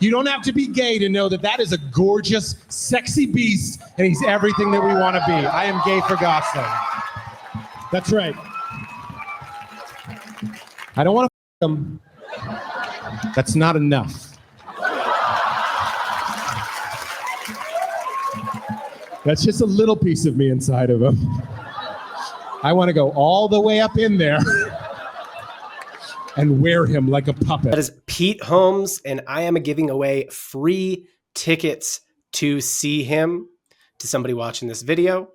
You don't have to be gay to know that that is a gorgeous, sexy beast, and he's everything that we want to be. I am gay for Gosling. That's right. I don't want to him. That's not enough. That's just a little piece of me inside of him. I want to go all the way up in there and wear him like a puppet. That is Pete Holmes, and I am giving away free tickets to see him to somebody watching this video.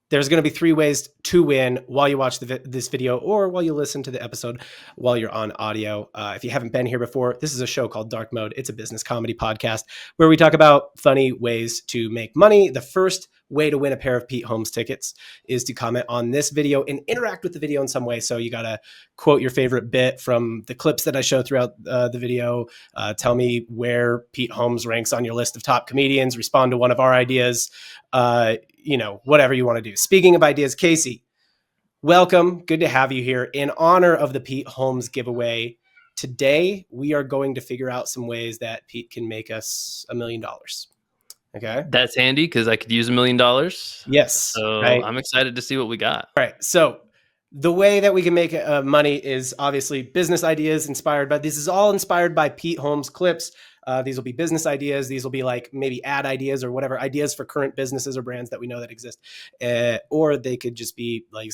There's going to be 3 ways to win while you watch this video or while you listen to the episode while you're on audio. If you haven't been here before, this is a show called Dark Mode. It's a business comedy podcast where we talk about funny ways to make money. The first way to win a pair of Pete Holmes tickets is to comment on this video and interact with the video in some way. So you got to quote your favorite bit from the clips that I show throughout the video. Tell me where Pete Holmes ranks on your list of top comedians. Respond to one of our ideas. Whatever you want to do. Speaking of ideas, Casey, welcome. Good to have you here. In honor of the Pete Holmes giveaway, today we are going to figure out some ways that Pete can make us $1 million. Okay. That's handy because I could use $1 million. Yes. So right. I'm excited to see what we got. All right. So the way that we can make money is obviously business ideas inspired by, this is all inspired by Pete Holmes clips. These will be business ideas. These will be like maybe ad ideas or whatever, ideas for current businesses or brands that we know that exist. Or they could just be like,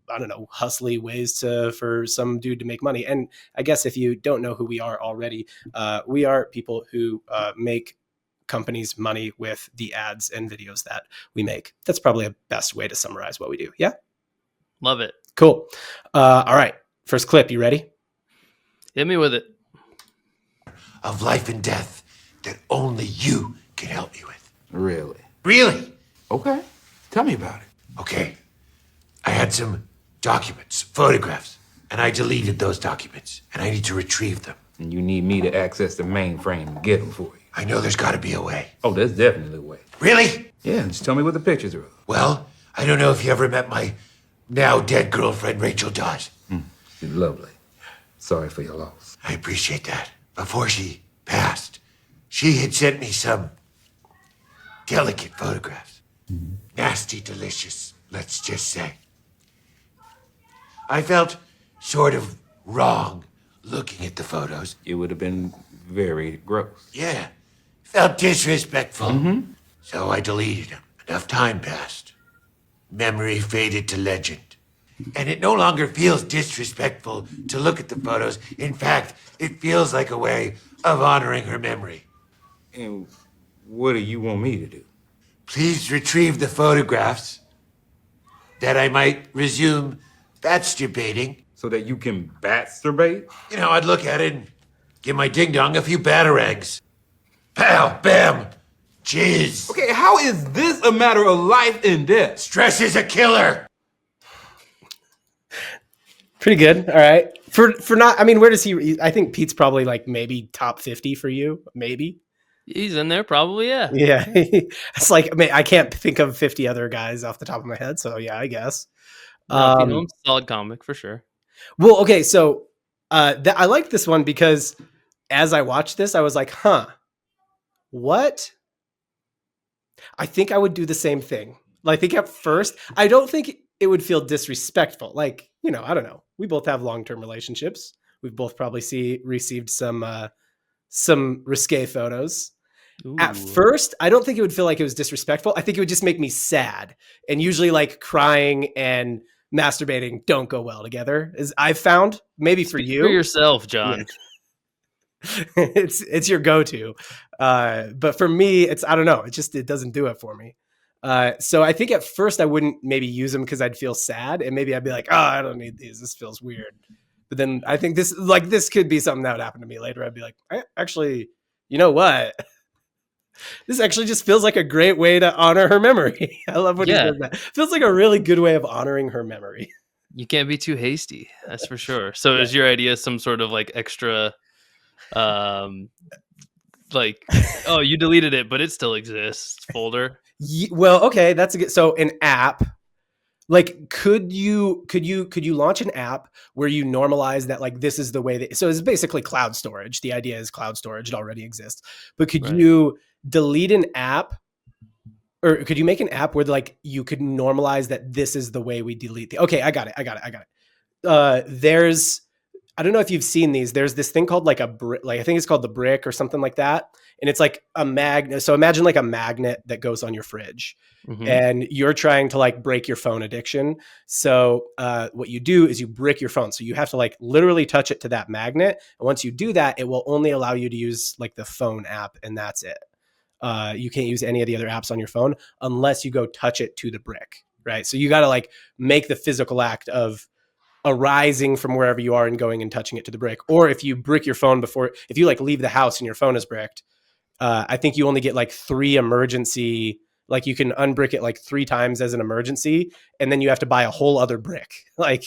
I don't know, hustly ways for some dude to make money. And I guess if you don't know who we are already, we are people who make companies money with the ads and videos that we make. That's probably a best way to summarize what we do. Yeah. Love it. Cool. All right. First clip. You ready? Hit me with it. Of life and death that only you can help me with. Really? Really? Okay. Tell me about it. Okay. I had some documents, photographs, and I deleted those documents, and I need to retrieve them. And you need me to access the mainframe and get them for you. I know there's got to be a way. Oh, there's definitely a way. Really? Yeah, just tell me what the pictures are of. Well, I don't know if you ever met my now dead girlfriend, Rachel Dawes. She's lovely. Sorry for your loss. I appreciate that. Before she passed, she had sent me some delicate photographs. Nasty, delicious, let's just say. I felt sort of wrong looking at the photos. It would have been very gross. Yeah, felt disrespectful. So I deleted them. Enough time passed. Memory faded to legend. And it no longer feels disrespectful to look at the photos. In fact, it feels like a way of honoring her memory. And what do you want me to do? Please retrieve the photographs that I might resume masturbating. So that you can masturbate? You know, I'd look at it and give my ding-dong a few batarangs. Pow, bam, jizz. Okay, how is this a matter of life and death? Stress is a killer. Pretty good. All right. For not, I mean, where does he, I think Pete's probably like maybe top 50 for you. Maybe. He's in there probably, yeah. Yeah. It's like, I mean, I can't think of 50 other guys off the top of my head. So yeah, I guess. Solid comic for sure. Well, okay. So I like this one because as I watched this, I was like, what? I think I would do the same thing. Like, I think at first, I don't think it would feel disrespectful. Like, I don't know. We both have long-term relationships. We've both probably received some risque photos. Ooh. At first, I don't think it would feel like it was disrespectful. I think it would just make me sad. And usually like crying and masturbating don't go well together, as I've found. Maybe for you. For yourself, John. Yeah. It's your go-to. But for me, I don't know. It doesn't do it for me. So I think at first I wouldn't maybe use them because I'd feel sad, and maybe I'd be like, oh, I don't need these. This feels weird. But then I think this could be something that would happen to me later. I'd be like, actually, you know what? This actually just feels like a great way to honor her memory. I love when he does that. Feels like a really good way of honoring her memory. You can't be too hasty. That's for sure. So is your idea some sort of like extra, like, oh, you deleted it, but it still exists folder? Well, okay, that's a good. So an app, Like, could you launch an app where you normalize that, like, this is the way that, so it's basically cloud storage. The idea is cloud storage. It already exists. But could Right. you delete an app, or could you make an app where like you could normalize that this is the way we delete okay, I got it. There's, I don't know if you've seen these. There's this thing called like a brick, like I think it's called the brick or something like that. And it's like a magnet. So imagine like a magnet that goes on your fridge. Mhm. And you're trying to like break your phone addiction. So what you do is you brick your phone. So you have to like literally touch it to that magnet. And once you do that, it will only allow you to use like the phone app, and that's it. You can't use any of the other apps on your phone unless you go touch it to the brick, right? So you got to like make the physical act of arising from wherever you are and going and touching it to the brick. Or if you brick your phone if you like leave the house and your phone is bricked, I think you only get like 3 emergency, like you can unbrick it like 3 times as an emergency, and then you have to buy a whole other brick. Like,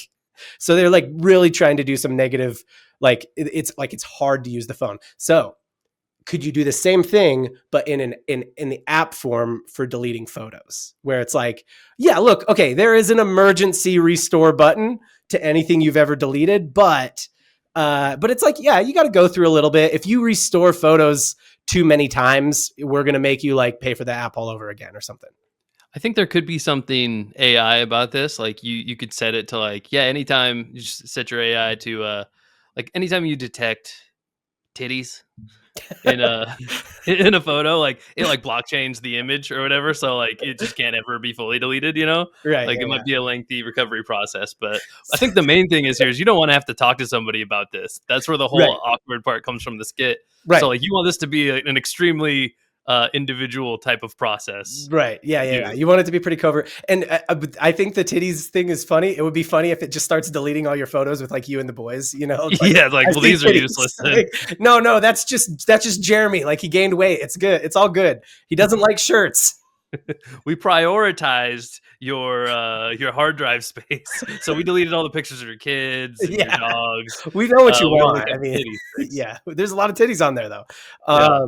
so they're like really trying to do some negative, like it's hard to use the phone. So could you do the same thing, but in the app form for deleting photos, where it's like, yeah, look, okay, there is an emergency restore button to anything you've ever deleted, but it's like, yeah, you got to go through a little bit. If you restore photos too many times, we're going to make you like pay for the app all over again or something. I think there could be something AI about this. Like you could set it to like, yeah, anytime you just set your AI to like anytime you detect titties in a in a photo, like it like blockchains the image or whatever, so like it just can't ever be fully deleted, you know? Right. Like yeah, it yeah. might be a lengthy recovery process, but I think the main thing is you don't want to have to talk to somebody about this. That's where the whole Right. awkward part comes from the skit. Right. So like you want this to be an extremely individual type of process. Right. Yeah. You want it to be pretty covert. And I think the titties thing is funny. It would be funny if it just starts deleting all your photos with like you and the boys, you know? Like, Yeah, like, I well, see these are titties. useless. Like, no, that's just Jeremy. Like he gained weight. It's good. It's all good. He doesn't like shirts. We prioritized your hard drive space, so we deleted all the pictures of your kids and your Yeah. dogs. We know what you We only want. I kept mean, titties. yeah, there's a lot of titties on there though. Yeah.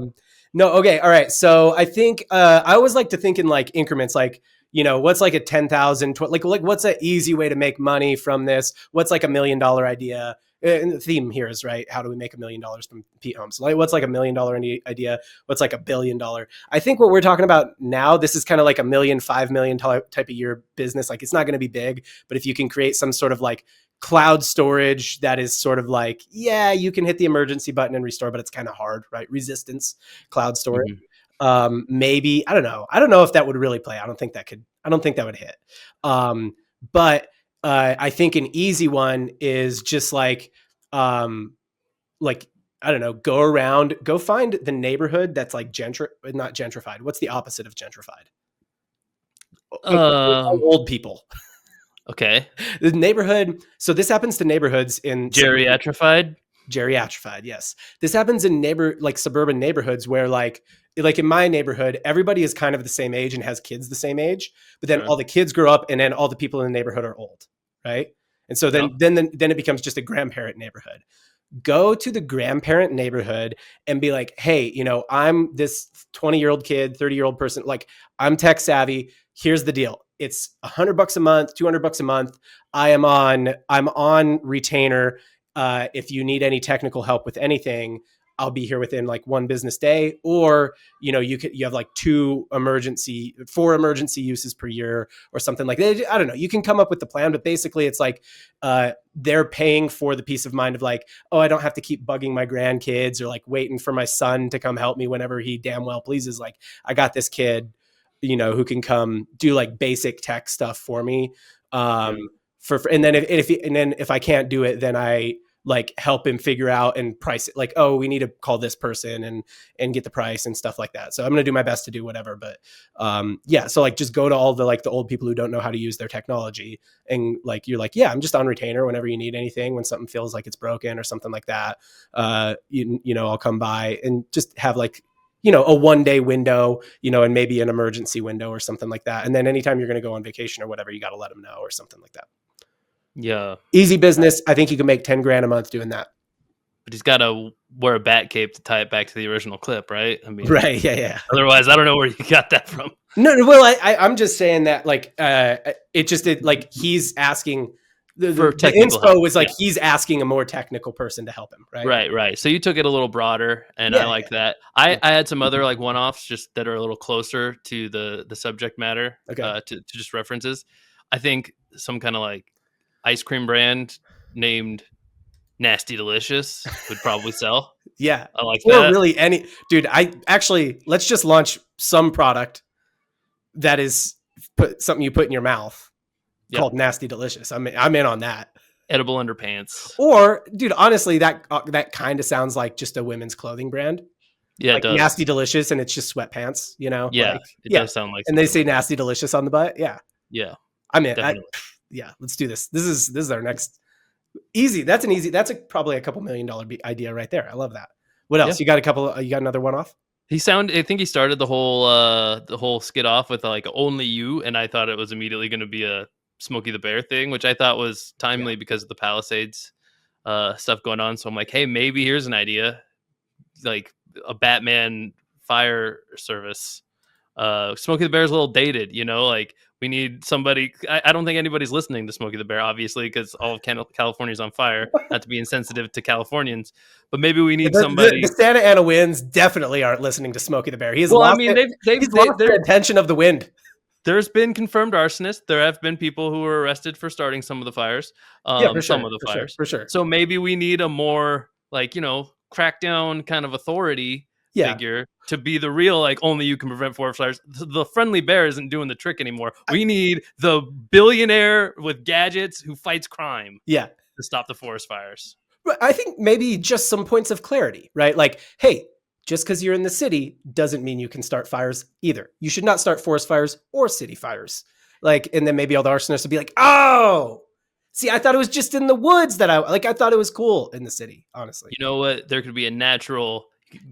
No, okay, all right. So I think I always like to think in like increments, like, you know, what's like a 10,000, like what's an easy way to make money from this? What's like $1 million idea? And the theme here is, right, how do we make $1 million from Pete Holmes? Like, what's like $1 million idea? What's like $1 billion? I think what we're talking about now, this is kind of like $1 million, $5 million type of year business. Like, it's not going to be big, but if you can create some sort of like cloud storage that is sort of like, yeah, you can hit the emergency button and restore, but it's kind of hard, right? Resistance, cloud storage. Maybe, I don't know if that would really play. I don't think that would hit. But I think an easy one is just like I don't know, go find the neighborhood that's like not gentrified. What's the opposite of gentrified? Old people. Okay. The neighborhood. So this happens to neighborhoods in Geriatrified. Geriatrified. Yes. This happens in suburban neighborhoods where like in my neighborhood, everybody is kind of the same age and has kids the same age, but then Sure. all the kids grow up and then all the people in the neighborhood are old. Right. And so then it becomes just a grandparent neighborhood. Go to the grandparent neighborhood and be like, hey, you know, I'm this 20-year-old kid, 30-year-old person. Like, I'm tech savvy. Here's the deal. It's $100 a month, $200 a month. I'm on retainer. If you need any technical help with anything, I'll be here within like 1 business day. Or, you know, you have like 4 emergency uses per year or something like that. I don't know. You can come up with the plan, but basically it's like they're paying for the peace of mind of like, oh, I don't have to keep bugging my grandkids or like waiting for my son to come help me whenever he damn well pleases. Like, I got this kid, you know, who can come do like basic tech stuff for me. And then if I can't do it, then I like help him figure out and price it. Like, oh, we need to call this person and get the price and stuff like that. So I'm going to do my best to do whatever. But yeah, so like just go to all the like the old people who don't know how to use their technology, and like you're like, yeah, I'm just on retainer whenever you need anything, when something feels like it's broken or something like that. You know, I'll come by and just have like, you know, a 1-day window, you know, and maybe an emergency window or something like that. And then anytime you're going to go on vacation or whatever, you got to let them know or something like that. Yeah. Easy business. I think you can make 10 grand a month doing that. but he's got to wear a bat cape to tie it back to the original clip, right? I mean, Right. Yeah. otherwise, I don't know where you got that from. No, well, I'm just saying that like like he's asking For the technical inspo help, was like yeah. he's asking a more technical person to help him, right? Right. So you took it a little broader, and Yeah, I like that. I had some other like one-offs just that are a little closer to the subject matter, Okay. to just references. I think some kind of like ice cream brand named Nasty Delicious would probably sell. Yeah. I like Or that. really any dude, let's just launch some product that is something you put in your mouth Yep. called Nasty Delicious. I'm in on that. Edible underpants. Or dude, honestly, that kind of sounds like just a women's clothing brand. Yeah, Like it does. Nasty Delicious, and it's just sweatpants, Yeah, like, it does sound like and they something say like that. Nasty Delicious on the butt. Yeah. Yeah, I'm in. definitely. Yeah, let's do this. This is our next easy. That's probably a couple $1 million idea right there. I love that. What else? Yeah. You got another one off? I think he started the whole skit off with like only you, and I thought it was immediately going to be a Smokey the Bear thing, which I thought was timely because of the Palisades stuff going on. So I'm like, hey, maybe here's an idea, like a Batman fire service. Smokey the Bear is a little dated, like we need somebody. I don't think anybody's listening to Smokey the Bear, obviously, because all of California's on fire. Not to be insensitive to Californians, but maybe we need somebody. The Santa Ana winds definitely aren't listening to Smokey the Bear. He's lost the attention of the wind. There's been confirmed arsonists. There have been people who were arrested for starting some of the fires. Some of the fires. For sure. So maybe we need a more crackdown kind of authority figure to be the real, like, only you can prevent forest fires. The friendly bear isn't doing the trick anymore. We need the billionaire with gadgets who fights crime. Yeah. To stop the forest fires. I think maybe just some points of clarity, right? Like, hey, just because you're in the city doesn't mean you can start fires either. You should not start forest fires or city fires. Like, and then maybe all the arsonists would be like, oh, see, I thought it was just in the woods I thought it was cool in the city, honestly. You know what? There could be a natural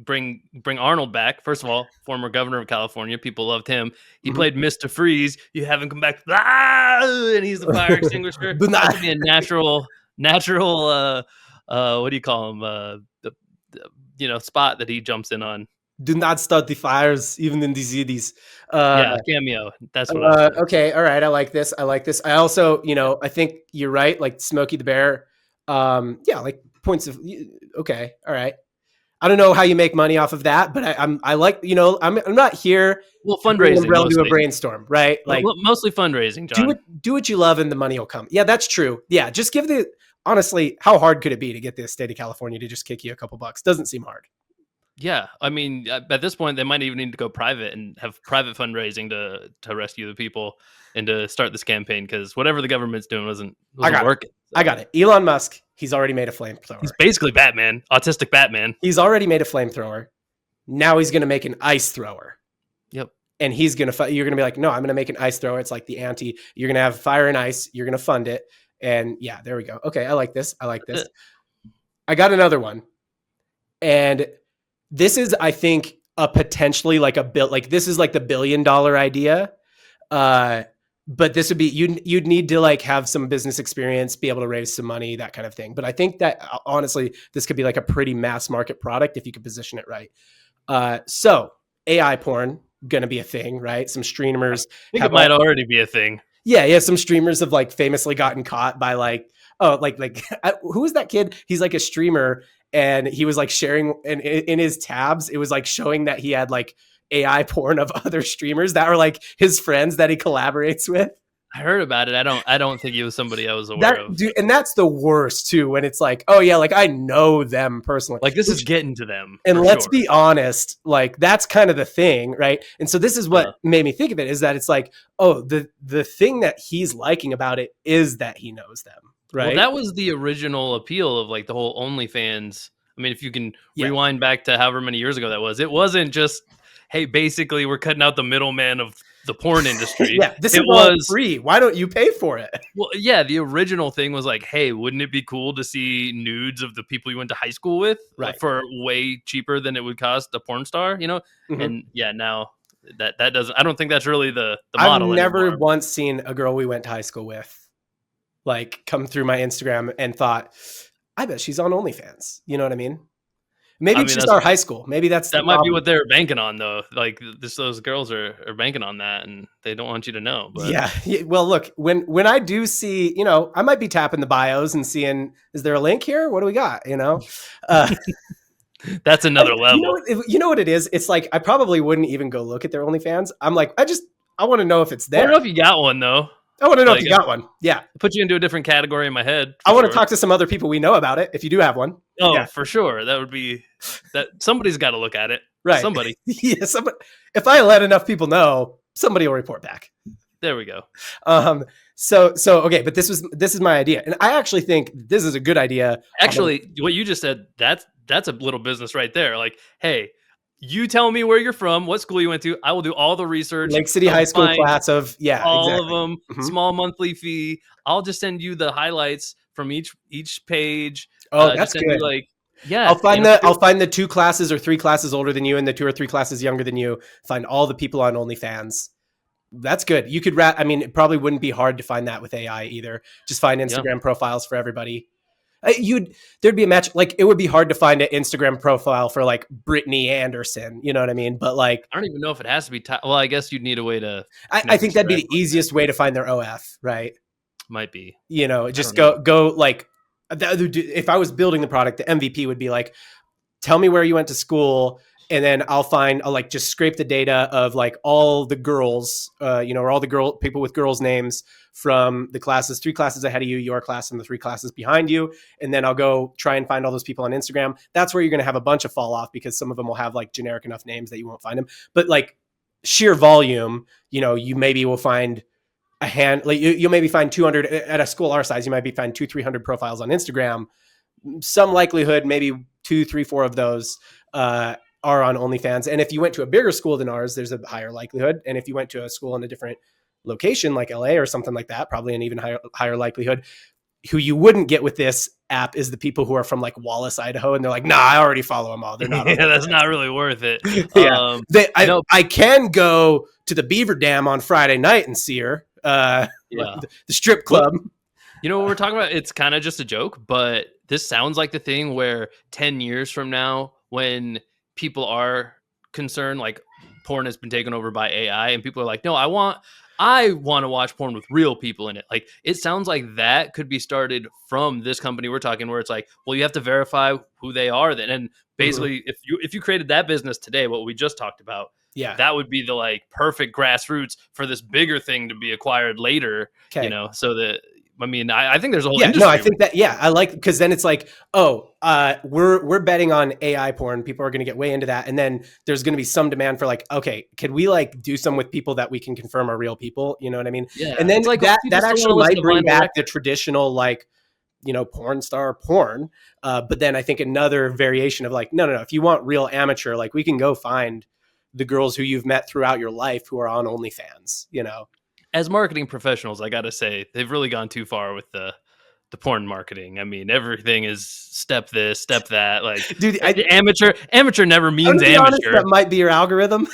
bring Arnold back. First of all, former governor of California. People loved him. He played Mr. Freeze. You have him come back, and he's the fire extinguisher. That could be a natural what do you call him? The spot that he jumps in on. Do not start the fires, even in the cities. Cameo. That's what. Okay, all right. I like this. I also, I think you're right. Like Smokey the Bear. Like points of. Okay, all right. I don't know how you make money off of that, but I like, I'm not here. Well, fundraising. Do a brainstorm, right? Like mostly fundraising, John. Do what you love and the money will come. Yeah, that's true. Yeah, just honestly, how hard could it be to get the state of California to just kick you a couple bucks? Doesn't seem hard. Yeah, I mean, at this point, they might even need to go private and have private fundraising to rescue the people and to start this campaign, because whatever the government's doing wasn't working. I got it. Elon Musk, he's already made a flamethrower. He's basically Batman, autistic Batman. He's already made a flamethrower. Now he's going to make an ice thrower. Yep. And he's going to, you're going to be like, no, I'm going to make an ice thrower. It's like the you're going to have fire and ice. You're going to fund it. And yeah, there we go. Okay. I like this. I got another one. And this is, I think, a potentially like this is like the $1 billion idea. But this would be, you'd need to like have some business experience, be able to raise some money, that kind of thing. But I think that honestly, this could be like a pretty mass market product if you could position it right. So AI porn going to be a thing, right? Some streamers. I think it might already be a thing. Yeah. Some streamers have like famously gotten caught by who is that kid? He's like a streamer, and he was like sharing in his tabs. It was like showing that he had like AI porn of other streamers that are like his friends that he collaborates with. I heard about it. I don't think it was somebody I was aware of. Dude, and that's the worst too, when it's like, oh yeah, like I know them personally. Like this is getting to them. And let's be honest, like that's kind of the thing, right? And so this is what made me think of it, is that it's like, oh, the thing that he's liking about it is that he knows them, right? Well, that was the original appeal of like the whole OnlyFans. I mean, if you can rewind back to however many years ago that was, it wasn't just, hey, basically we're cutting out the middleman of the porn industry. This was free. Why don't you pay for it? Well, yeah, the original thing was like, hey, wouldn't it be cool to see nudes of the people you went to high school with for way cheaper than it would cost a porn star, Mm-hmm. And yeah, now that doesn't, I don't think that's really the model. I've never once seen a girl we went to high school with like come through my Instagram and thought, I bet she's on OnlyFans. You know what I mean? Maybe I it's mean, just that's- our high school. Maybe that's That the might be problem. what they're banking on, though. Like those girls are banking on that, and they don't want you to know. But Yeah. Well, look, when I do see, I might be tapping the bios and seeing, is there a link here? What do we got? that's another level. You know what it is? It's like I probably wouldn't even go look at their OnlyFans. I'm like, I want to know if it's I don't there. know if you got one though. I want to know if like, you got one. Yeah. Put you into a different category in my head. I for want to sure. talk to some other people we know about it. If you do have one. Oh, Yeah. for sure. That would be that. Somebody's got to look at it. Right. Somebody. Yeah. If I let enough people know, somebody will report back. There we go. So okay, but this is my idea. And I actually think this is a good idea. Actually, what you just said, that's a little business right there. Like, hey, you tell me where you're from, what school you went to. I will do all the research. Lake City I'll High School find class of, all exactly. of them, Mhm. small monthly fee. I'll just send you the highlights from each page. Oh, Just that's send you, good. like, yeah, I'll find the 2 classes or 3 classes older than you and the 2 or 3 classes younger than you. Find all the people on OnlyFans. That's good. You could it probably wouldn't be hard to find that with AI either. Just find Instagram profiles for everybody. There'd be a match. Like, it would be hard to find an Instagram profile for like Brittany Anderson. You know what I mean? But like, I don't even know if it has to be. Well, I guess you'd need a way to. I think that'd be the easiest way to find their OF, right? Might be. Just go like, if I was building the product, the MVP would be like, tell me where you went to school, and then I'll like just scrape the data of like all the girls, or all the people with girls' names from the classes, 3 classes ahead of you, your class, and the 3 classes behind you. And then I'll go try and find all those people on Instagram. That's where you're going to have a bunch of fall off because some of them will have like generic enough names that you won't find them. But like sheer volume, you maybe will find a hand, like you'll maybe find 200 at a school our size. You might be find 200-300 profiles on Instagram. Some likelihood, maybe 2, 3, 4 of those are on OnlyFans. And if you went to a bigger school than ours, there's a higher likelihood. And if you went to a school in a different location like LA or something like that, probably an even higher likelihood. Who you wouldn't get with this app is the people who are from like Wallace, Idaho, and they're like, nah, I already follow them all. They're not. Yeah, that's not really worth it. Yeah, I can go to the Beaver Dam on Friday night and see her. The strip club. Well, what we're talking about, it's kind of just a joke, but this sounds like the thing where 10 years from now, when people are concerned, like porn has been taken over by AI, and people are like, no, I want to watch porn with real people in it. Like, it sounds like that could be started from this company we're talking, where it's like, well, you have to verify who they are then. And basically, if you created that business today, what we just talked about, that would be the like perfect grassroots for this bigger thing to be acquired later. Okay. So that, I mean, I think there's a whole industry. No, I think that, I like, because then it's like, we're betting on AI porn. People are going to get way into that. And then there's going to be some demand for like, okay, could we like do some with people that we can confirm are real people? You know what I mean? Yeah. And then like that actually might bring back the traditional, like, porn star porn. But then I think another variation of like, no. If you want real amateur, like we can go find the girls who you've met throughout your life who are on OnlyFans, As marketing professionals, I gotta say they've really gone too far with the porn marketing. I mean, everything is step this, step that. Like, dude, amateur never means amateur. Honest, that might be your algorithm.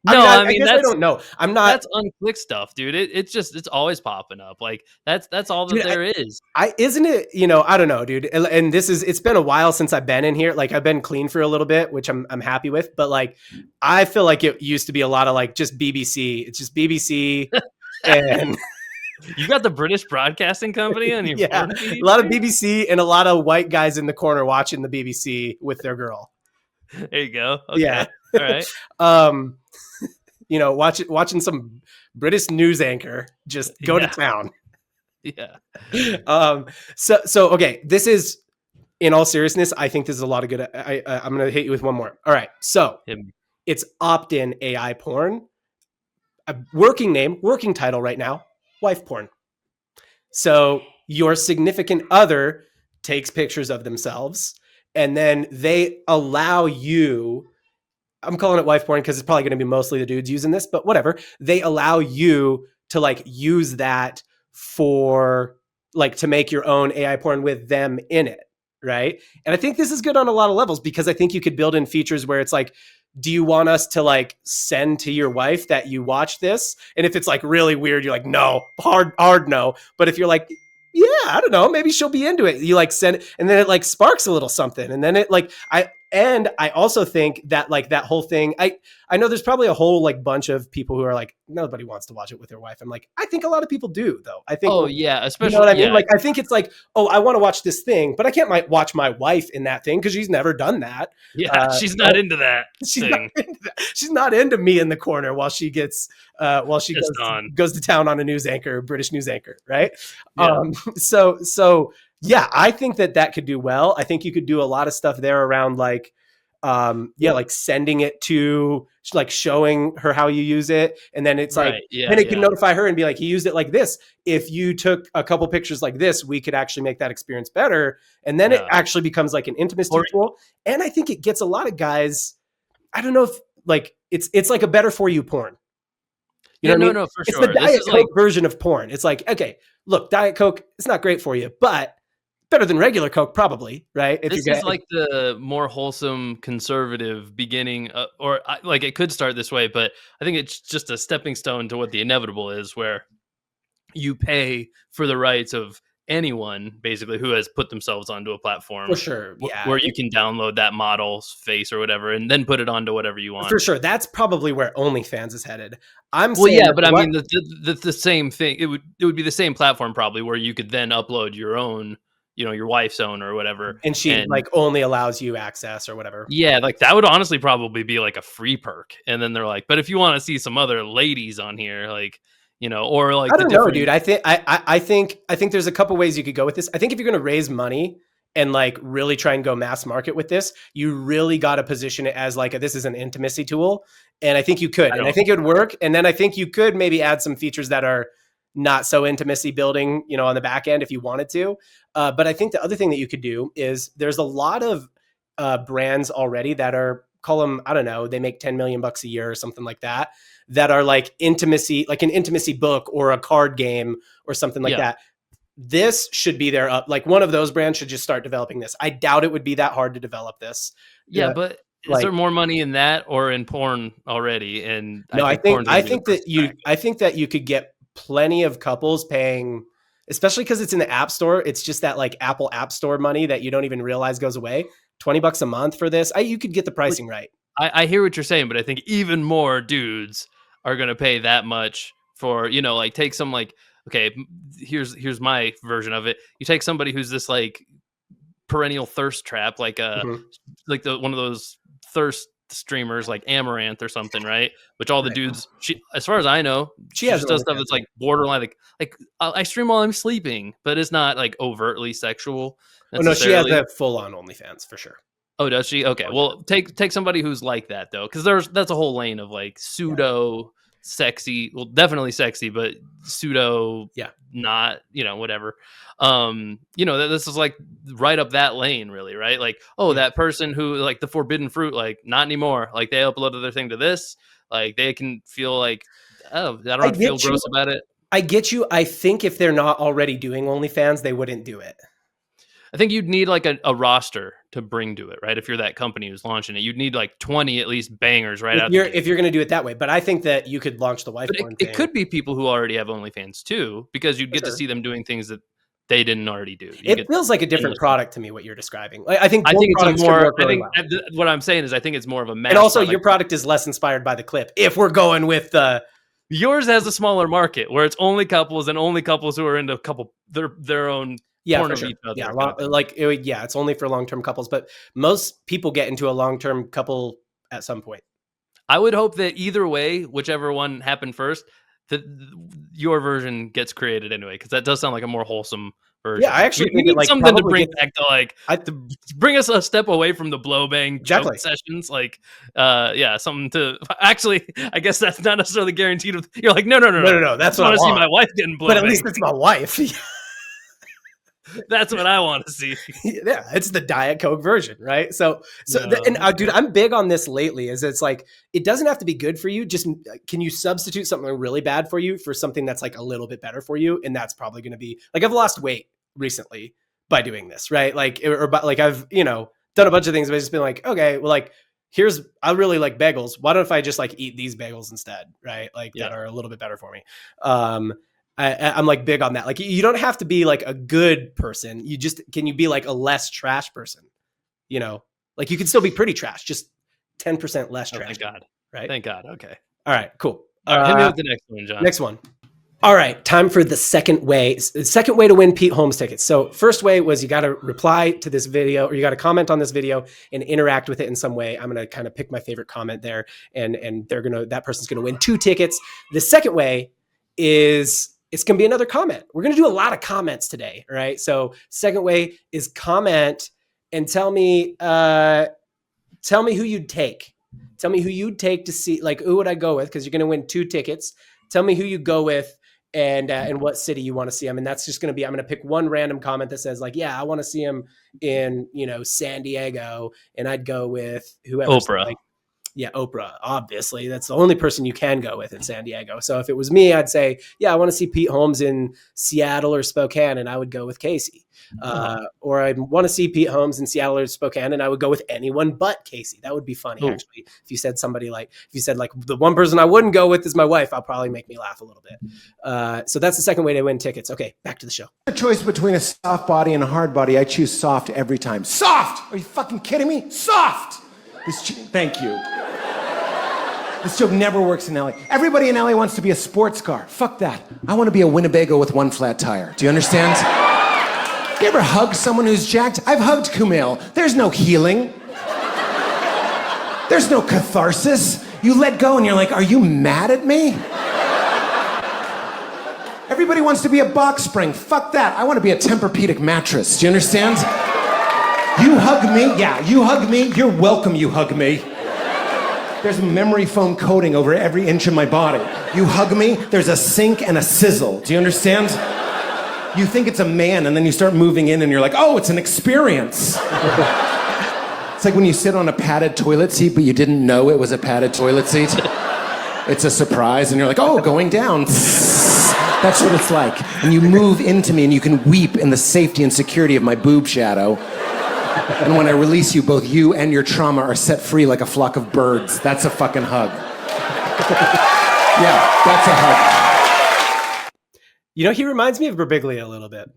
No, I mean I don't know. I'm not. That's unclick stuff, dude. It's always popping up. Like that's all that dude, there is. Isn't it? I don't know, dude. And it's been a while since I've been in here. Like I've been clean for a little bit, which I'm happy with. But like, I feel like it used to be a lot of like just BBC. It's just BBC. And you got the British Broadcasting Company on your a lot of BBC and a lot of white guys in the corner watching the BBC with their girl. There you go. Okay. Yeah. All right. Watching some British news anchor just go to town. Yeah. So okay, this is, in all seriousness, I think this is a lot of good. I'm going to hit you with one more. All right. So it's opt-in AI porn. A working title right now, wife porn. So your significant other takes pictures of themselves and then they allow you, I'm calling it wife porn because it's probably going to be mostly the dudes using this, but whatever. They allow you to like use that for like to make your own AI porn with them in it. Right. And I think this is good on a lot of levels because I think you could build in features where it's like, do you want us to like send to your wife that you watch this? And if it's like really weird, you're like, no, hard no. But if you're like, I don't know, maybe she'll be into it. You like send it, and then it like sparks a little something. And then it like, I also think that like that whole thing, I know there's probably a whole like bunch of people who are like, nobody wants to watch it with their wife. I'm like, I think a lot of people do though. I think, Oh yeah, you especially know what I mean? yeah. Like, I think it's like, oh, I want to watch this thing, but I can't watch my wife in that thing because she's never done that. Yeah, she's not into that She's thing. not into that. She's not into me in the corner while she gets Just on. goes to town on a news anchor, British news anchor, right? Yeah. So yeah, I think that could do well. I think you could do a lot of stuff there around like like sending it to like showing her how you use it, and then it's like Right, yeah, then it can yeah. notify her and be like, he used it like this. If you took a couple pictures like this, we could actually make that experience better. And then it Yeah. actually becomes like an intimacy Or- tool. And I think it gets a lot of guys. I don't know if like it's like a better for you porn. You Yeah, know what I mean? no, for It's sure. the This Diet is Coke like version of porn. It's like, okay, look, Diet Coke, it's not great for you, but better than regular Coke, probably, right? If this you're is like the more wholesome conservative beginning, like it could start this way, but I think it's just a stepping stone to what the inevitable is, where you pay for the rights of anyone basically who has put themselves onto a platform for sure, yeah, where you can download that model's face or whatever and then put it onto whatever you want. for sure. That's probably where OnlyFans is headed. I'm Well, saying yeah, that but I what- mean the same thing. It would be the same platform probably where you could then upload your own, your wife's own or whatever. and she like only allows you access or whatever. Yeah, like that would honestly probably be like a free perk. And then they're like, but if you want to see some other ladies on here, like, or like I the don't know, different dude. I think there's a couple ways you could go with this. I think if you're going to raise money and like really try and go mass market with this, you really got to position it as like this is an intimacy tool. And I think you could, and I think it would work. And then I think you could maybe add some features that are not so intimacy building, on the back end if you wanted to. But I think the other thing that you could do is there's a lot of brands already that are, call them, I don't know, they make 10 million bucks a year or something like that are like intimacy, like an intimacy book or a card game or something like that. This should be there up. Like one of those brands should just start developing this. I doubt it would be that hard to develop this. Yeah, but is there more money in that or in porn already? And no, I think that you could get plenty of couples paying, especially because it's in the App Store. It's just that like Apple App Store money that you don't even realize goes away. $20 a month for this. You could get the pricing right. I hear what you're saying, but I think even more dudes are going to pay that much for, like take some like, okay, here's my version of it. You take somebody who's this like perennial thirst trap, like like one of those thirst streamers like Amaranth or something, right? Which all the dudes, as far as I know, she just does stuff that's like borderline, like I stream while I'm sleeping, but it's not like overtly sexual. Oh no, she has that full on OnlyFans for sure. Oh, does she? Okay, well, take somebody who's like that though, because that's a whole lane of like pseudo sexy, well, definitely sexy, but pseudo, not, whatever. This is like right up that lane, really, right? Like, that person who like the forbidden fruit, like not anymore. Like they uploaded their thing to this, like they can feel like, I don't have to feel gross about it. I get you. I think if they're not already doing OnlyFans, they wouldn't do it. I think you'd need like a roster to bring to it, right? If you're that company who's launching it, you'd need like 20 at least bangers right out. If you're going to do it that way, but I think that you could launch the wife. It could be people who already have OnlyFans too, because you'd get to see them doing things that they didn't already do. It feels like a different product to me. What you're describing, I think it's more. What I'm saying is, I think it's more of a mass. And also, your product is less inspired by the clip. If we're going with yours has a smaller market where it's only couples and only couples who are into their own. Yeah, for sure. It's only for long-term couples, but most people get into a long-term couple at some point. I would hope that either way, whichever one happened first, that your version gets created anyway, because that does sound like a more wholesome version. Yeah, I actually think need like something to bring back to bring us a step away from the blow bang joke sessions. Like, something to actually. I guess that's not necessarily guaranteed. You're like, no. That's what I want to see my wife getting blow. But at least it's my wife. That's what I want to see. Yeah, it's the Diet Coke version, right? Dude, I'm big on this lately. It's like it doesn't have to be good for you. Just can you substitute something really bad for you for something that's like a little bit better for you? And that's probably going to be like I've lost weight recently by doing this, right? Like I've done a bunch of things, but I've just been like, okay, well, like I really like bagels. Why don't I just like eat these bagels instead, right? Like that are a little bit better for me. I'm like big on that. Like you don't have to be like a good person. Can you be like a less trash person? You know, like you can still be pretty trash, just 10% less trash. Thank God. Right. Thank God. Okay. All right, cool. All right, hit me with the next one, John. Next one. All right, time for the second way. The second way to win Pete Holmes tickets. So first way was you got to reply to this video, or you got to comment on this video and interact with it in some way. I'm going to kind of pick my favorite comment there, and that person's going to win 2 tickets. The second way is it's going to be another comment. We're going to do a lot of comments today, all right? So second way is comment and tell me who you'd take. Tell me who you'd take to see, like, who would I go with? Because you're going to win 2 tickets. Tell me who you go with and what city you want to see him. And that's just going to be, I'm going to pick one random comment that says like, yeah, I want to see him in, San Diego. And I'd go with whoever. Oprah. Like, yeah, Oprah, obviously. That's the only person you can go with in San Diego. So if it was me, I'd say, yeah, I want to see Pete Holmes in Seattle or Spokane, and I would go with Casey. Or I want to see Pete Holmes in Seattle or Spokane, and I would go with anyone but Casey. That would be funny, actually. If you said the one person I wouldn't go with is my wife, I'll probably make me laugh a little bit. So that's the second way to win tickets. Okay, back to the show. A choice between a soft body and a hard body. I choose soft every time. Soft! Are you fucking kidding me? Soft! Thank you. This joke never works in LA. Everybody in LA wants to be a sports car. Fuck that. I want to be a Winnebago with 1 flat tire. Do you understand? You ever hug someone who's jacked? I've hugged Kumail. There's no healing. There's no catharsis. You let go and you're like, are you mad at me? Everybody wants to be a box spring. Fuck that. I want to be a Tempur-Pedic mattress. Do you understand? You hug me? Yeah, you hug me. You're welcome, you hug me. There's memory foam coating over every inch of my body. You hug me, there's a sink and a sizzle. Do you understand? You think it's a man, and then you start moving in, and you're like, oh, it's an experience. It's like when you sit on a padded toilet seat, but you didn't know it was a padded toilet seat. It's a surprise, and you're like, oh, going down. That's what it's like. And you move into me, and you can weep in the safety and security of my boob shadow. And when I release you, both you and your trauma are set free like a flock of birds. That's a fucking hug. Yeah, that's a hug. He reminds me of Birbiglia a little bit.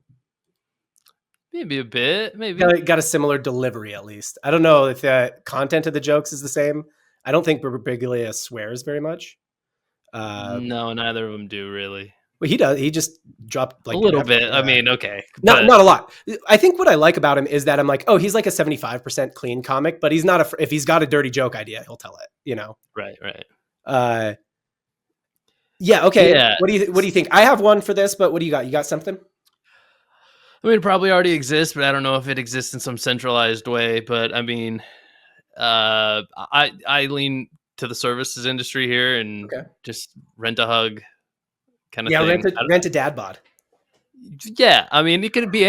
Maybe a bit. Maybe. Got a similar delivery, at least. I don't know if the content of the jokes is the same. I don't think Birbiglia swears very much. No, neither of them do, really. Well, he does. He just dropped like a little bit. I mean, okay. Not a lot. I think what I like about him is that I'm like, oh, he's like a 75% clean comic, but he's not if he's got a dirty joke idea, he'll tell it, Right. Yeah. Okay. Yeah. What do you think? I have one for this, but what do you got? You got something? I mean, it probably already exists, but I don't know if it exists in some centralized way. But I mean, I lean to the services industry here and just rent a hug kind of thing. Rent a dad bod. Yeah, I mean, it could be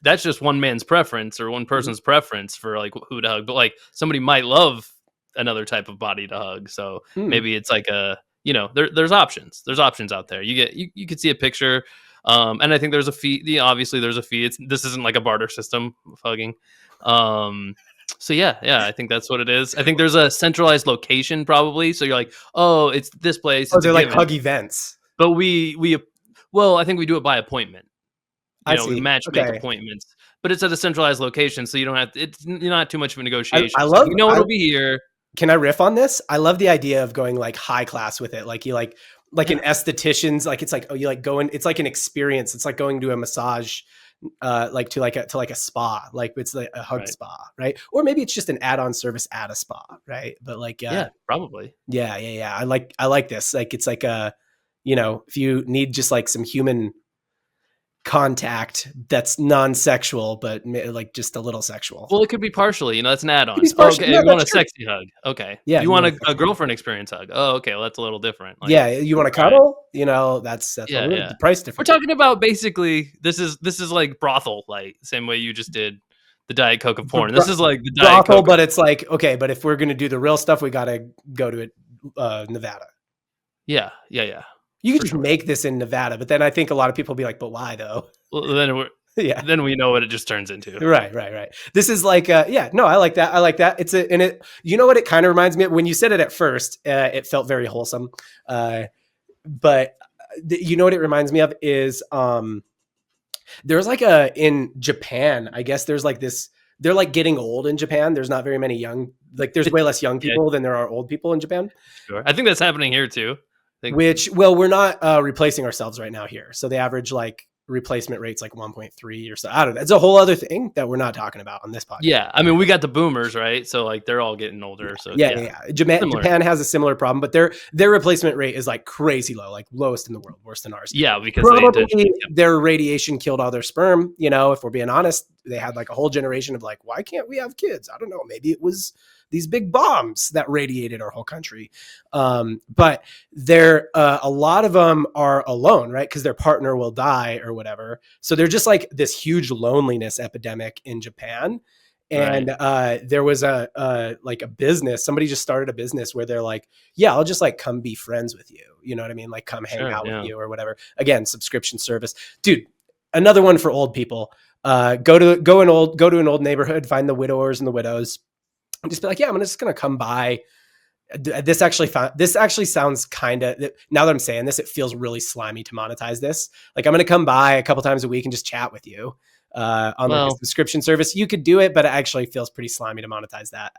that's just one man's preference or one person's preference for like who to hug. But like somebody might love another type of body to hug, so maybe it's like there's options. There's options out there. You could see a picture, and I think there's a fee. Obviously, there's a fee. This isn't like a barter system of hugging. So yeah, I think that's what it is. I think there's a centralized location probably. So you're like, oh, it's this place. Oh, they're like hug events. But I think we do it by appointment. We make appointments, but it's at a centralized location, so you don't have. You're not too much of a negotiation. I love. It'll be here. Can I riff on this? I love the idea of going like high class with it. Like you like an esthetician's. Like it's like you like going. It's like an experience. It's like going to a massage. Like to a spa, like it's like a hug spa, right? Or maybe it's just an add-on service at a spa, right? But like, probably, yeah. I like this. Like it's like if you need just like some human contact that's non-sexual, but like just a little sexual. Well, it could be partially. That's an add-on. Okay, you want a sexy hug? Okay. Yeah. You want a girlfriend experience hug? Oh, okay. Well, that's a little different. Like, yeah. You want to cuddle? That's the price difference. We're talking about basically this is like brothel, like same way you just did the Diet Coke of porn. This is like the Diet brothel, Coke. but it's like okay. But if we're gonna do the real stuff, we gotta go to Nevada. Yeah. You could just make this in Nevada, but then I think a lot of people will be like, but why though? Well, then we know what it just turns into. Right. This is like, I like that. It's what it kind of reminds me of when you said it at first, it felt very wholesome. But You know what it reminds me of is there's like in Japan, I guess there's like this, they're like getting old in Japan. There's not very many young, like there's way less young people than there are old people in Japan. Sure. I think that's happening here too. Which, well, we're not replacing ourselves right now here. So the average like replacement rate's like 1.3 or so. I don't know. It's a whole other thing that we're not talking about on this podcast. Yeah. I mean, we got the boomers, right? So like they're all getting older. So Yeah. Japan has a similar problem, but their replacement rate is like crazy low, like lowest in the world, worse than ours. Yeah, because probably their radiation killed all their sperm. You know, if we're being honest, they had like a whole generation of like, why can't we have kids? I don't know. Maybe it was these big bombs that radiated our whole country. But a lot of them are alone, right? Because their partner will die or whatever. So they're just like this huge loneliness epidemic in Japan. And there was a business, somebody just started a business where they're like, yeah, I'll just like come be friends with you. You know what I mean? Like come hang out with you or whatever. Again, subscription service. Dude, another one for old people. Go to an old neighborhood, find the widowers and the widows. And just be like, yeah, I'm just going to come by. This actually sounds kind of, now that I'm saying this, it feels really slimy to monetize this. Like I'm going to come by a couple times a week and just chat with you on like a subscription service. You could do it, but it actually feels pretty slimy to monetize that.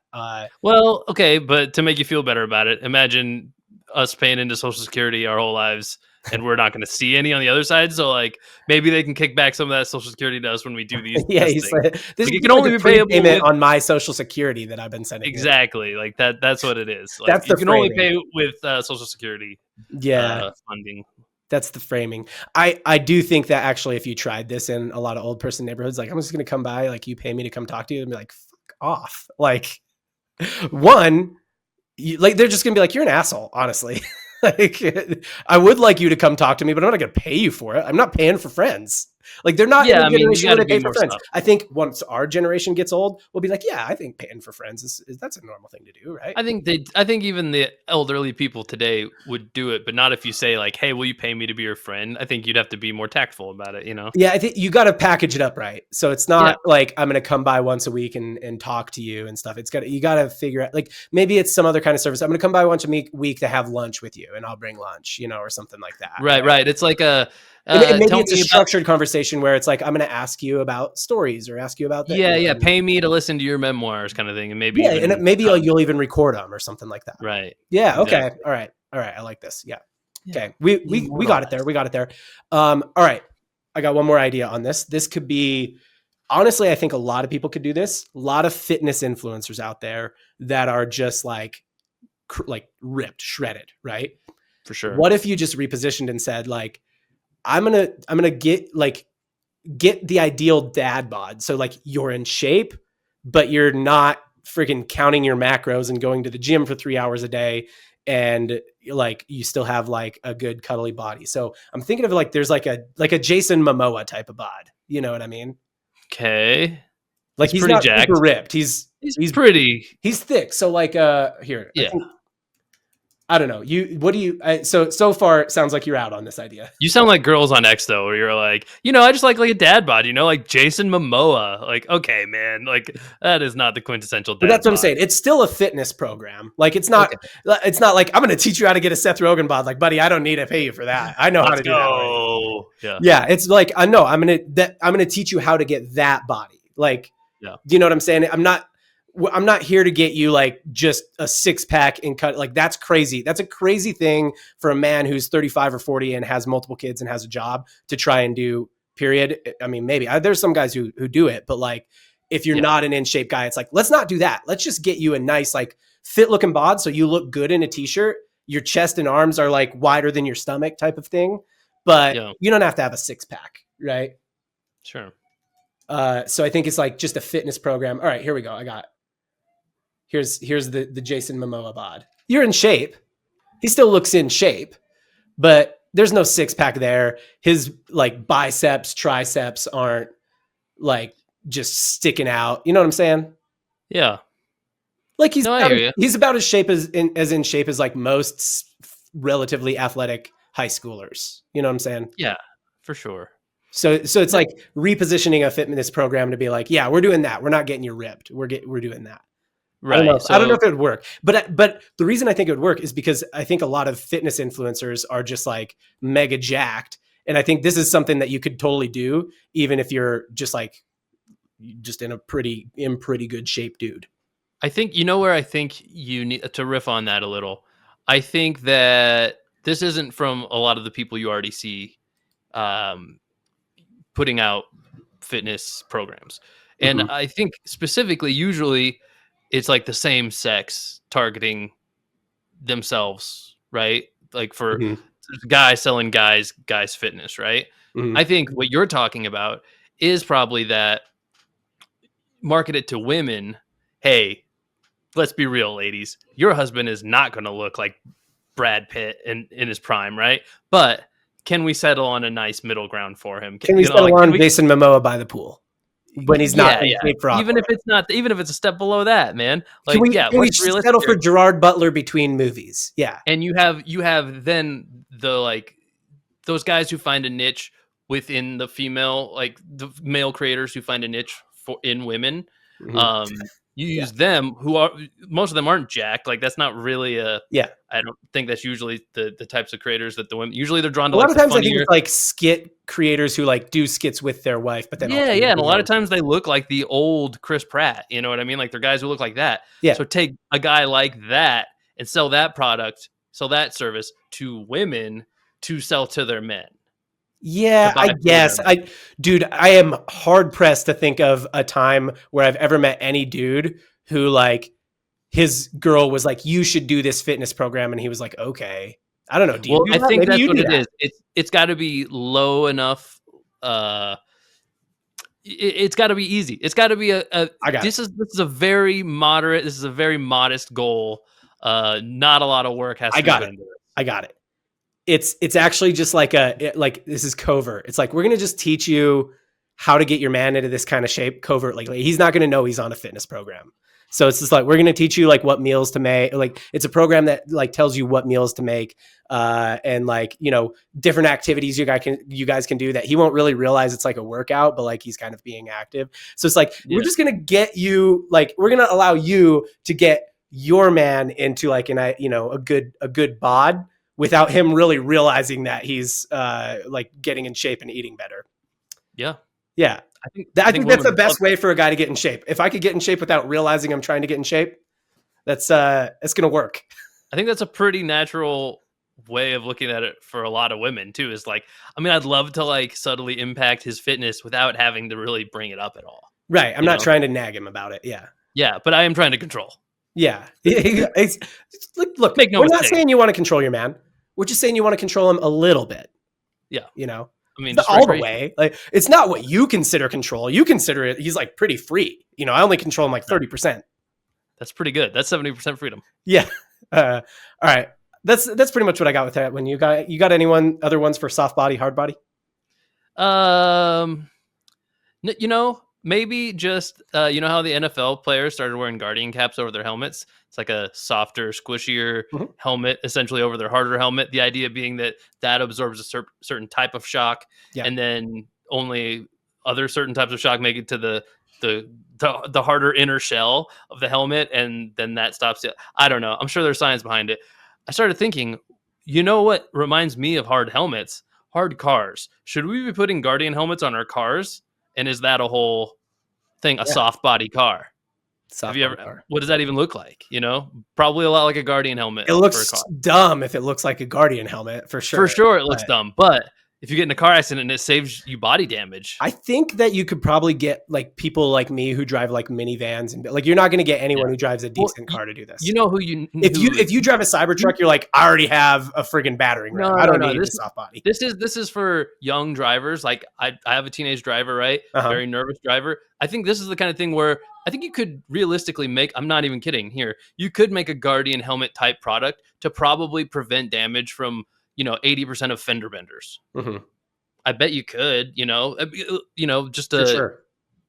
Well, okay. But to make you feel better about it, imagine us paying into Social Security our whole lives and we're not going to see any on the other side. So like maybe they can kick back some of that Social Security to us when we do these. Yeah, he's like, this it can only be payable on my Social Security that I've been sending. Exactly, like that's what it is. Like, that's you can only pay with Social Security. Funding. That's the framing. I do think that actually, if you tried this in a lot of old person neighborhoods, like I'm just going to come by, like you pay me to come talk to you, and be like, fuck off. Like they're just going to be like, you're an asshole, honestly. Like I would like you to come talk to me, but I'm not going to pay you for it. I'm not paying for friends. Like they're not in a generation where they pay for friends. Stuff. I think once our generation gets old, we'll be like, yeah, I think paying for friends is that's a normal thing to do, right? I think even the elderly people today would do it, but not if you say like, hey, will you pay me to be your friend? I think you'd have to be more tactful about it, you know? Yeah, I think you got to package it up right. So it's not like I'm going to come by once a week and talk to you and stuff. You got to figure out, like maybe it's some other kind of service. I'm going to come by once a week to have lunch with you and I'll bring lunch, you know, or something like that. Right. It's like maybe it's a structured conversation where it's like, I'm going to ask you about stories or ask you about that. Yeah. Pay me to listen to your memoirs kind of thing. And maybe, you'll even record them or something like that. Right. Yeah. Okay. Exactly. All right. I like this. Yeah. Okay. We got it there. We got it there. All right. I got one more idea on this. This could be, honestly, I think a lot of people could do this. A lot of fitness influencers out there that are just like ripped, shredded, right? For sure. What if you just repositioned and said like, I'm gonna get the ideal dad bod. So like you're in shape, but you're not freaking counting your macros and going to the gym for 3 hours a day. And like, you still have like a good cuddly body. So I'm thinking of like, there's like a Jason Momoa type of bod. You know what I mean? Okay. Like he's not jacked. Super ripped. He's pretty, he's thick. So like, here, yeah. I don't know. So far it sounds like you're out on this idea. You sound like Girls on X though, where you're like, I just like a dad bod, like Jason Momoa. Like, okay, man, like that is not the quintessential dad. But that's bod. what I'm saying. It's still a fitness program. Like it's not like I'm going to teach you how to get a Seth Rogen bod. Like, buddy, I don't need to pay you for that. I know how to do that. Already. Yeah. It's like, I know I'm going to teach you how to get that body. Like, do you know what I'm saying? I'm not here to get you like just a 6-pack and cut. Like that's crazy. That's a crazy thing for a man who's 35 or 40 and has multiple kids and has a job to try and do, period. I mean, maybe there's some guys who do it, but like, if you're not an in shape guy, it's like, let's not do that. Let's just get you a nice, like fit looking bod. So you look good in a t-shirt, your chest and arms are like wider than your stomach type of thing, but you don't have to have a 6-pack. Right. Sure. So I think it's like just a fitness program. All right, here we go. Here's the Jason Momoa bod. You're in shape. He still looks in shape, but there's no 6-pack there. His like biceps, triceps aren't like just sticking out. You know what I'm saying? Yeah. Like he's about as in shape as like most relatively athletic high schoolers. You know what I'm saying? Yeah, for sure. So it's like repositioning a fitness program to be like, yeah, we're doing that. We're not getting you ripped. We're doing that. I don't Right. know. I don't know So if it would work, but the reason I think it would work is because I think a lot of fitness influencers are just like mega jacked, and I think this is something that you could totally do, even if you're just like just in pretty good shape, dude. I think where I think you need to riff on that a little. I think that this isn't from a lot of the people you already see um, putting out fitness programs, and Mhm. I think specifically, usually, it's like the same sex targeting themselves, right? Like for Mhm. guys selling guys fitness, right? I Mhm. think what you're talking about is probably that marketed to women. Hey, let's be real, ladies. Your husband is not going to look like Brad Pitt in his prime, right? But can we settle on a nice middle ground for him? Can we settle Like can on we? Jason Momoa by the pool when he's not Yeah, in yeah. shape for Even if Aquaman? it's not, even if it's a step below that, man. Can Like, we yeah, can we what's realistic settle for here? Gerard Butler between movies? Yeah. And you have then the like those guys who find a niche within the female, like the male creators who find a niche for in women. Mhm. Um, you Yeah. use them who are most of them aren't jacked. Like that's not really a. Yeah. I don't think that's usually the types of creators that the women usually they're drawn A to lot like of the times I think funnier. it's like skit creators who like do skits with their wife, but then Yeah, also yeah, make and a their lot own. of times they look like the old Chris Pratt. You know what I mean? Like they're guys who look like that. Yeah. So take a guy like that and sell that product, sell that service to women to sell to their men to Yeah, I buy for their guess. men. Dude, I am hard pressed to think of a time where I've ever met any dude who like his girl was like, "You should do this fitness program," and he was like, "Okay." I don't know. Do you Well, do I that? think Maybe that's you what do it that. is. It's got to be low enough. Uh, it's got to be easy. It's got to be a. I got it. This is a very moderate. This is a very modest goal. Not a lot of work has I to be got put it. into it. I got it. It's actually just like like this is covert. It's like we're gonna just teach you how to get your man into this kind of shape covertly. Like he's not gonna know he's on a fitness program. So it's just like we're gonna teach you like what meals to make. Like it's a program that like tells you what meals to make, and like different activities you guys can do that he won't really realize it's like a workout, but like he's kind of being active. So it's like we're Yeah, just gonna get you like we're gonna allow you to get your man into like a good bod without him really realizing that he's like getting in shape and eating better. yeah. Yeah. I think I I think think that's women the would love best way for a guy to get in shape. If I could get in shape without realizing I'm trying to get in shape, that's it's gonna work. I think that's a pretty natural way of looking at it for a lot of women too. Is like, I mean, I'd love to like subtly impact his fitness without having to really bring it up at all. Right. I'm You not know? trying to nag him about it. Yeah. Yeah, but I am trying to control. Yeah. Look, Make no we're not mistake. saying you want to control your man. We're just saying you want to control him a little bit. Yeah, You know, I mean, not just all the recreation. way. Like it's not what you consider control. You consider it. He's like pretty free. I only control him like 30%. That's pretty good. That's 70% freedom. Yeah. All right. That's pretty much what I got with that. When you got anyone other ones for soft body, hard body? Um, maybe just you know how the NFL players started wearing guardian caps over their helmets. It's like a softer, squishier Mhm. helmet, essentially over their harder helmet. The idea being that absorbs a certain type of shock, Yeah. and then only other certain types of shock make it to the harder inner shell of the helmet, and then that stops it. I don't know. I'm sure there's science behind it. I started thinking, what reminds me of hard helmets? Hard cars. Should we be putting guardian helmets on our cars? And is that a whole thing? A Yeah. soft body car? Have Soft you body ever? car. What does that even look like? Probably a lot like a guardian helmet It for a looks car. dumb if it looks like a Guardian helmet for sure. For sure, it looks but dumb. But if you get in a car accident and it saves you body damage, I think that you could probably get like people like me who drive like minivans and like you're not going to get anyone who drives a Well, decent car to do this. you know who you if you drive a Cybertruck, you're like, I already have a friggin' battering ram. I don't need a soft body. This is for young drivers. Like I have a teenage driver, right? Uh-huh. Very nervous driver. I think this is the kind of thing where I think you could realistically make. I'm not even kidding here. You could make a Guardian helmet type product to probably prevent damage from 80% of fender benders. Mhm. I bet you could. Just For to sure.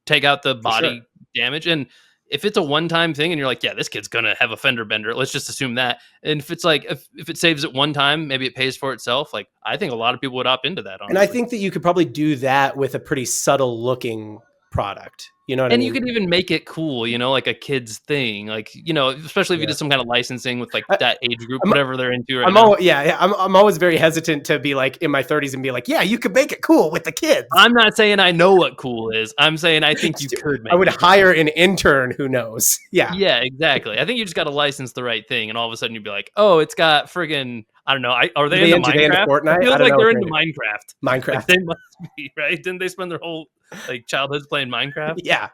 take out the For body sure. damage. And if it's a one-time thing and you're like, yeah, this kid's gonna have a fender bender, let's just assume that. And if it's like if it saves it one time, maybe it pays for itself. Like I think a lot of people would opt into that, honestly. And I think that you could probably do that with a pretty subtle looking product. You know what I And mean? you could even make it cool, you know, like a kid's thing, like, you know, especially if you Yeah. did some kind of licensing with like that age group, I'm- whatever they're into right I'm now. I'm always very hesitant to be like in my 30s and be like, yeah, you could make it cool with the kids. I'm not saying I know what cool is. I'm saying I think you could make I would it. hire an intern who knows. Yeah. Yeah, exactly. I think you just got to license the right thing, and all of a sudden you'd be like, "Oh, it's got friggin' I don't know. Are they into Do they into Minecraft? Fortnite? It feels I don't like know they're if into they're Minecraft. Minecraft. Like, they must be, right? Didn't they spend their whole like childhoods playing Minecraft? Yeah.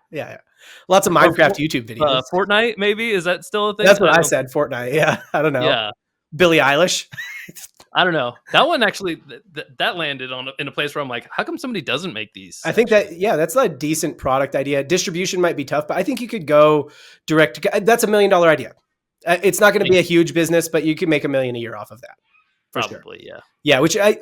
Lots of Minecraft YouTube videos. Fortnite, maybe is that still a thing? That's what I don't- said. Fortnite. Yeah. I don't know. Yeah, Billie Eilish. I don't know. That one actually that landed in a place where I'm like, how come somebody doesn't make these? I think that's a decent product idea. Distribution might be tough, but I think you could go direct. That's $1 million idea. It's not going to be a huge business, but you can make $1 million a year off of that. For sure. Probably, yeah. Yeah, which I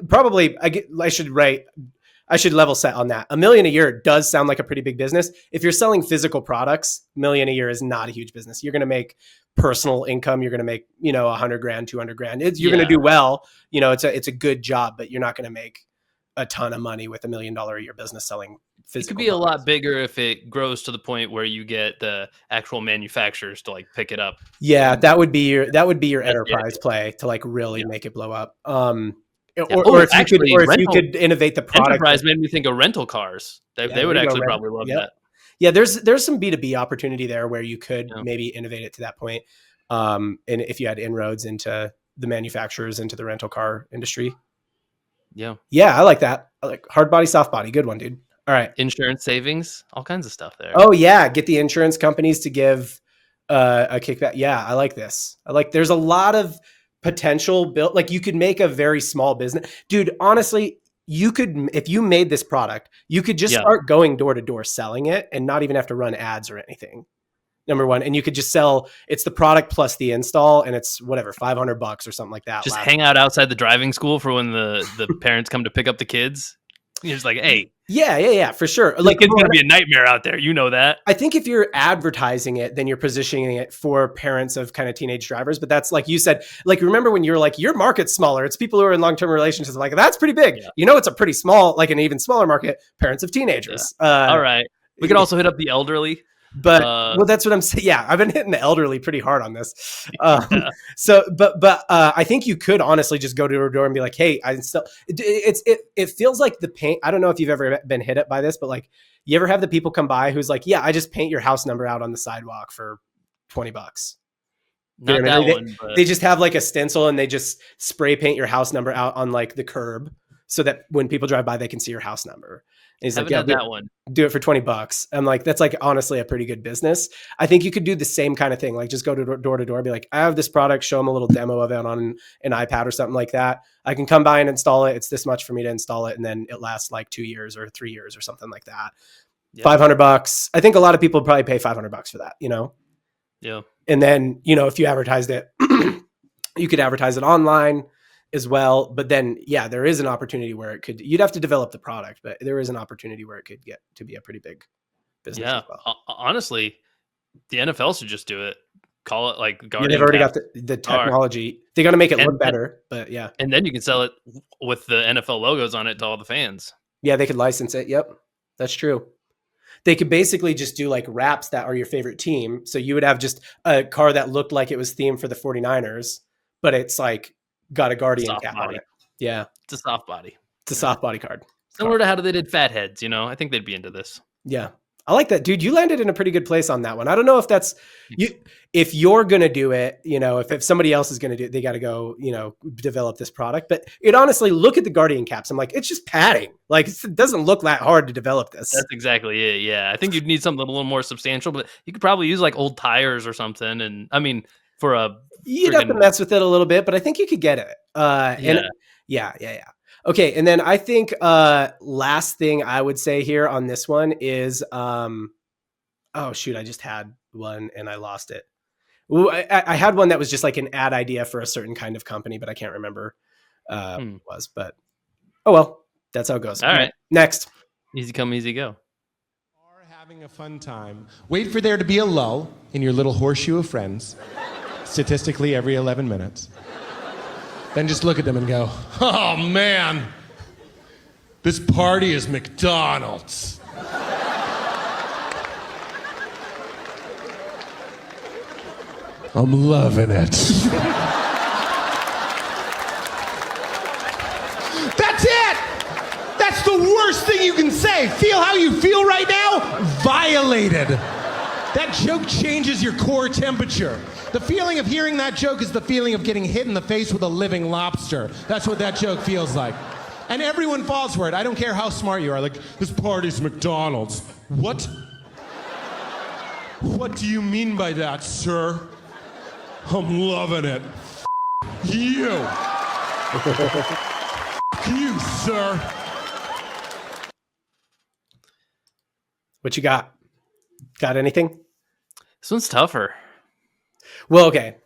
should level set on that. $1 million a year does sound like a pretty big business. If you're selling physical products, $1 million a year is not a huge business. You're going to make personal income. You're going to make, $100,000, $200,000. You're going to do well. It's a good job, but you're not going to make a ton of money with $1 million a year business selling physical. It could be a lot bigger if it grows to the point where you get the actual manufacturers to like pick it up. Yeah, that would be your enterprise play to like really make it blow up. Or if you could innovate the product. Enterprise made me think of rental cars. They would actually probably love that. Yeah, there's some B2B opportunity there where you could maybe innovate it to that point. And if you had inroads into the manufacturers, into the rental car industry. Yeah. Yeah, I like that. I like hard body, soft body. Good one, dude. All right. Insurance savings, all kinds of stuff there. Oh yeah. Get the insurance companies to give a kickback. Yeah, I like this. There's a lot of potential built. Like you could make a very small business. Dude, honestly, you could, if you made this product, you could just start going door to door selling it and not even have to run ads or anything. Number one. And you could just sell, it's the product plus the install and it's whatever, $500 or something like that. Just hang out outside the driving school for when the parents come to pick up the kids. You're just like, hey. Yeah, for sure. Like it's going to be a nightmare out there. You know that. I think if you're advertising it, then you're positioning it for parents of kind of teenage drivers. But that's like you said, like, remember when you're like, your market's smaller. It's people who are in long-term relationships. Like, that's pretty big. Yeah. It's a pretty small, like an even smaller market, parents of teenagers. Yeah. All right. We could also hit up the elderly. But well, that's what I'm saying. Yeah, I've been hitting the elderly pretty hard on this. So, but I think you could honestly just go to a door and be like, "Hey, it feels like the paint." I don't know if you've ever been hit up by this, but like, you ever have the people come by who's like, "Yeah, I just paint your house number out on the sidewalk for $20." Not that one. They just have like a stencil and they just spray paint your house number out on like the curb so that when people drive by, they can see your house number. And he's like, yeah, that one. Do it for $20. I'm like, that's like honestly a pretty good business. I think you could do the same kind of thing. Like just go to door to door, be like, I have this product, show them a little demo of it on an iPad or something like that. I can come by and install it. It's this much for me to install it. And then it lasts like 2 years or 3 years or something like that. Yeah. $500. I think a lot of people would probably pay $500 for that, Yeah. And then, if you advertised it, you could advertise it online as well. But then, yeah, there is an opportunity where you'd have to develop the product, but there is an opportunity where it could get to be a pretty big business. Yeah. As well. Honestly, the NFL should just do it. Call it like Guardian. They've already got the technology. They got to make it look better, but yeah. And then you can sell it with the NFL logos on it to all the fans. Yeah, they could license it. Yep. That's true. They could basically just do like wraps that are your favorite team. So you would have just a car that looked like it was themed for the 49ers, but it's like got a Guardian cap on it. Yeah. It's a soft body. It's a soft body card. Similar to how they did Fatheads, I think they'd be into this. Yeah. I like that, dude. You landed in a pretty good place on that one. I don't know if that's you. If you're going to do it, if somebody else is going to do it, they got to go, develop this product. But it honestly, look at the Guardian caps. I'm like, it's just padding. Like it doesn't look that hard to develop this. That's exactly it. Yeah. I think you'd need something a little more substantial, but you could probably use like old tires or something. And I mean, you'd have to mess with it a little bit, but I think you could get it. Yeah. Okay, and then I think last thing I would say here on this one is, oh shoot, I just had one and I lost it. Ooh, I had one that was just like an ad idea for a certain kind of company, but I can't remember what it was. But oh well, that's how it goes. All right, next. Easy come, easy go. Are having a fun time. Wait for there to be a lull in your little horseshoe of friends, statistically every 11 minutes. Then just look at them and go, oh man, this party is McDonald's. I'm loving it. That's it! That's the worst thing you can say. Feel how you feel right now? Violated. That joke changes your core temperature. The feeling of hearing that joke is the feeling of getting hit in the face with a living lobster. That's what that joke feels like. And everyone falls for it. I don't care how smart you are. Like, this party's McDonald's. What? What do you mean by that, sir? I'm loving it. You. You, sir. What you got? Got anything? This one's tougher. Well, okay.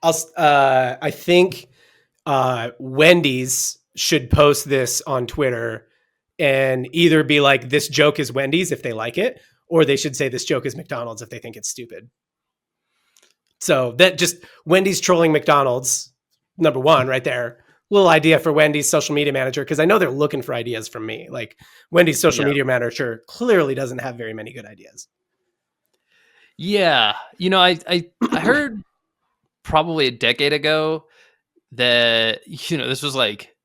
I think Wendy's should post this on Twitter and either be like, this joke is Wendy's if they like it, or they should say this joke is McDonald's if they think it's stupid. So that just Wendy's trolling McDonald's, number one right there. Little idea for Wendy's social media manager, because I know they're looking for ideas from me. Like Wendy's social media manager clearly doesn't have very many good ideas. Yeah. I heard probably a decade ago that, this was like,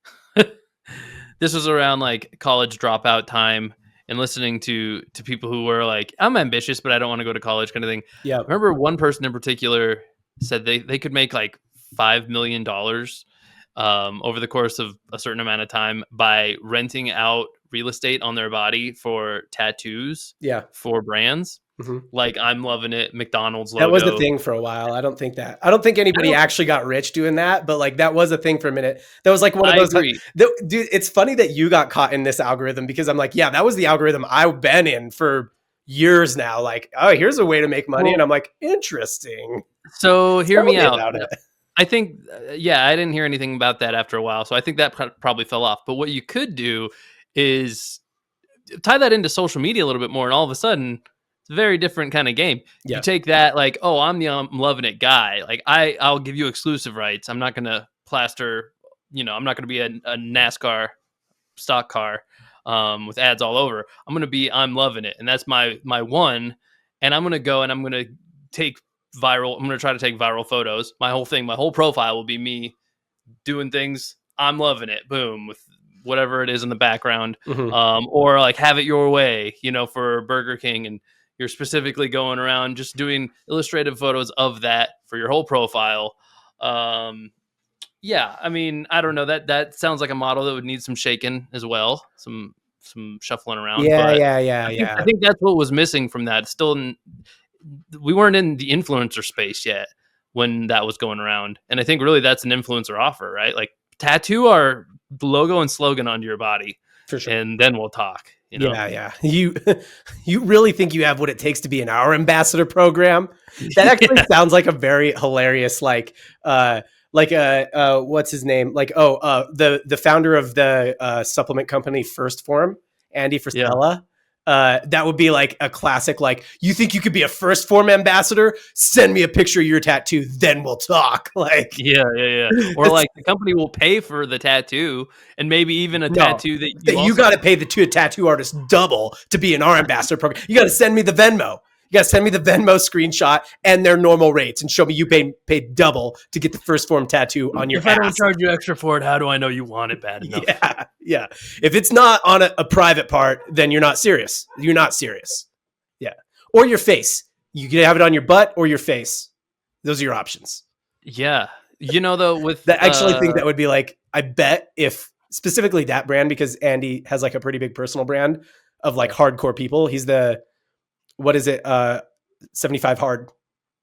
this was around like college dropout time and listening to people who were like, I'm ambitious, but I don't want to go to college kind of thing. Yeah. I remember one person in particular said they could make like $5 million over the course of a certain amount of time by renting out real estate on their body for tattoos for brands. Mm-hmm. Like I'm loving it. McDonald's logo. That was the thing for a while. I don't think anybody actually got rich doing that, but like that was a thing for a minute. That was like one of those. Agree. Dude, it's funny that you got caught in this algorithm because I'm like, yeah, that was the algorithm I've been in for years now. Like, oh, here's a way to make money, and I'm like, interesting. So hear me out. About it. I think, I didn't hear anything about that after a while, so I think that probably fell off. But what you could do is tie that into social media a little bit more, and all of a sudden, it's a very different kind of game. Yeah. You take that like, oh, I'm the I'm loving it guy. Like I'll give you exclusive rights. I'm not gonna plaster. I'm not gonna be a NASCAR stock car with ads all over. I'm gonna be I'm loving it, and that's my one. And I'm gonna go and I'm gonna take viral. I'm gonna try to take viral photos. My whole profile will be me doing things. I'm loving it. Boom, with whatever it is in the background, or like have it your way. For Burger King, and you're specifically going around just doing illustrative photos of that for your whole profile. Yeah, I mean, I don't know. That sounds like a model that would need some shaking as well, some shuffling around. Yeah. I think that's what was missing from that. We weren't in the influencer space yet when that was going around, and I think really that's an influencer offer, right? Like tattoo our logo and slogan onto your body, for sure, and then we'll talk. Yeah. You really think you have what it takes to be in our ambassador program? That actually sounds like a very hilarious, what's his name? The founder of the supplement company First Form, Andy Frisella. That would be like a classic, like, you think you could be a First Form ambassador? Send me a picture of your tattoo, then we'll talk. Like, yeah. Or like the company will pay for the tattoo and maybe even a tattoo that you got to pay the tattoo artist double to be in our ambassador program. You got to send me the Venmo. You got to send me the Venmo screenshot and their normal rates and show me you paid double to get the First Form tattoo on your ass. If I don't charge you extra for it, how do I know you want it bad enough? Yeah. If it's not on a private part, then you're not serious. You're not serious. Yeah. Or your face. You can have it on your butt or your face. Those are your options. Yeah. Though, with that, I actually think that would be like, I bet if specifically that brand, because Andy has like a pretty big personal brand of like hardcore people. He's the, what is it? 75 hard.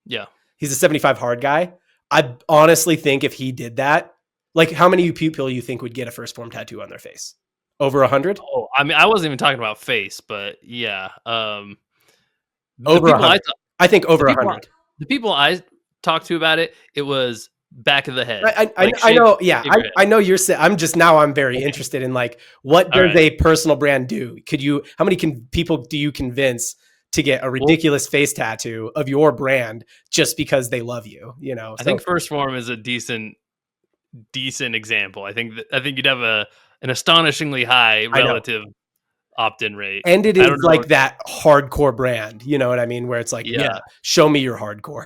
Yeah. He's a 75 hard guy. I honestly think if he did that, like how many people you think would get a First Form tattoo on their face? Over 100? Oh, I mean, I wasn't even talking about face, but yeah. Over 100. I think over 100. The people I talked to about it, it was back of the head. I know. Yeah. I know you're saying, I'm very interested in like, what does a personal brand do? How many people do you convince to get a ridiculous face tattoo of your brand just because they love you? I think First Form is a decent example. I think you'd have an astonishingly high relative opt-in rate, and it is like that hardcore brand. You know what I mean? Where it's like, yeah, show me your hardcore.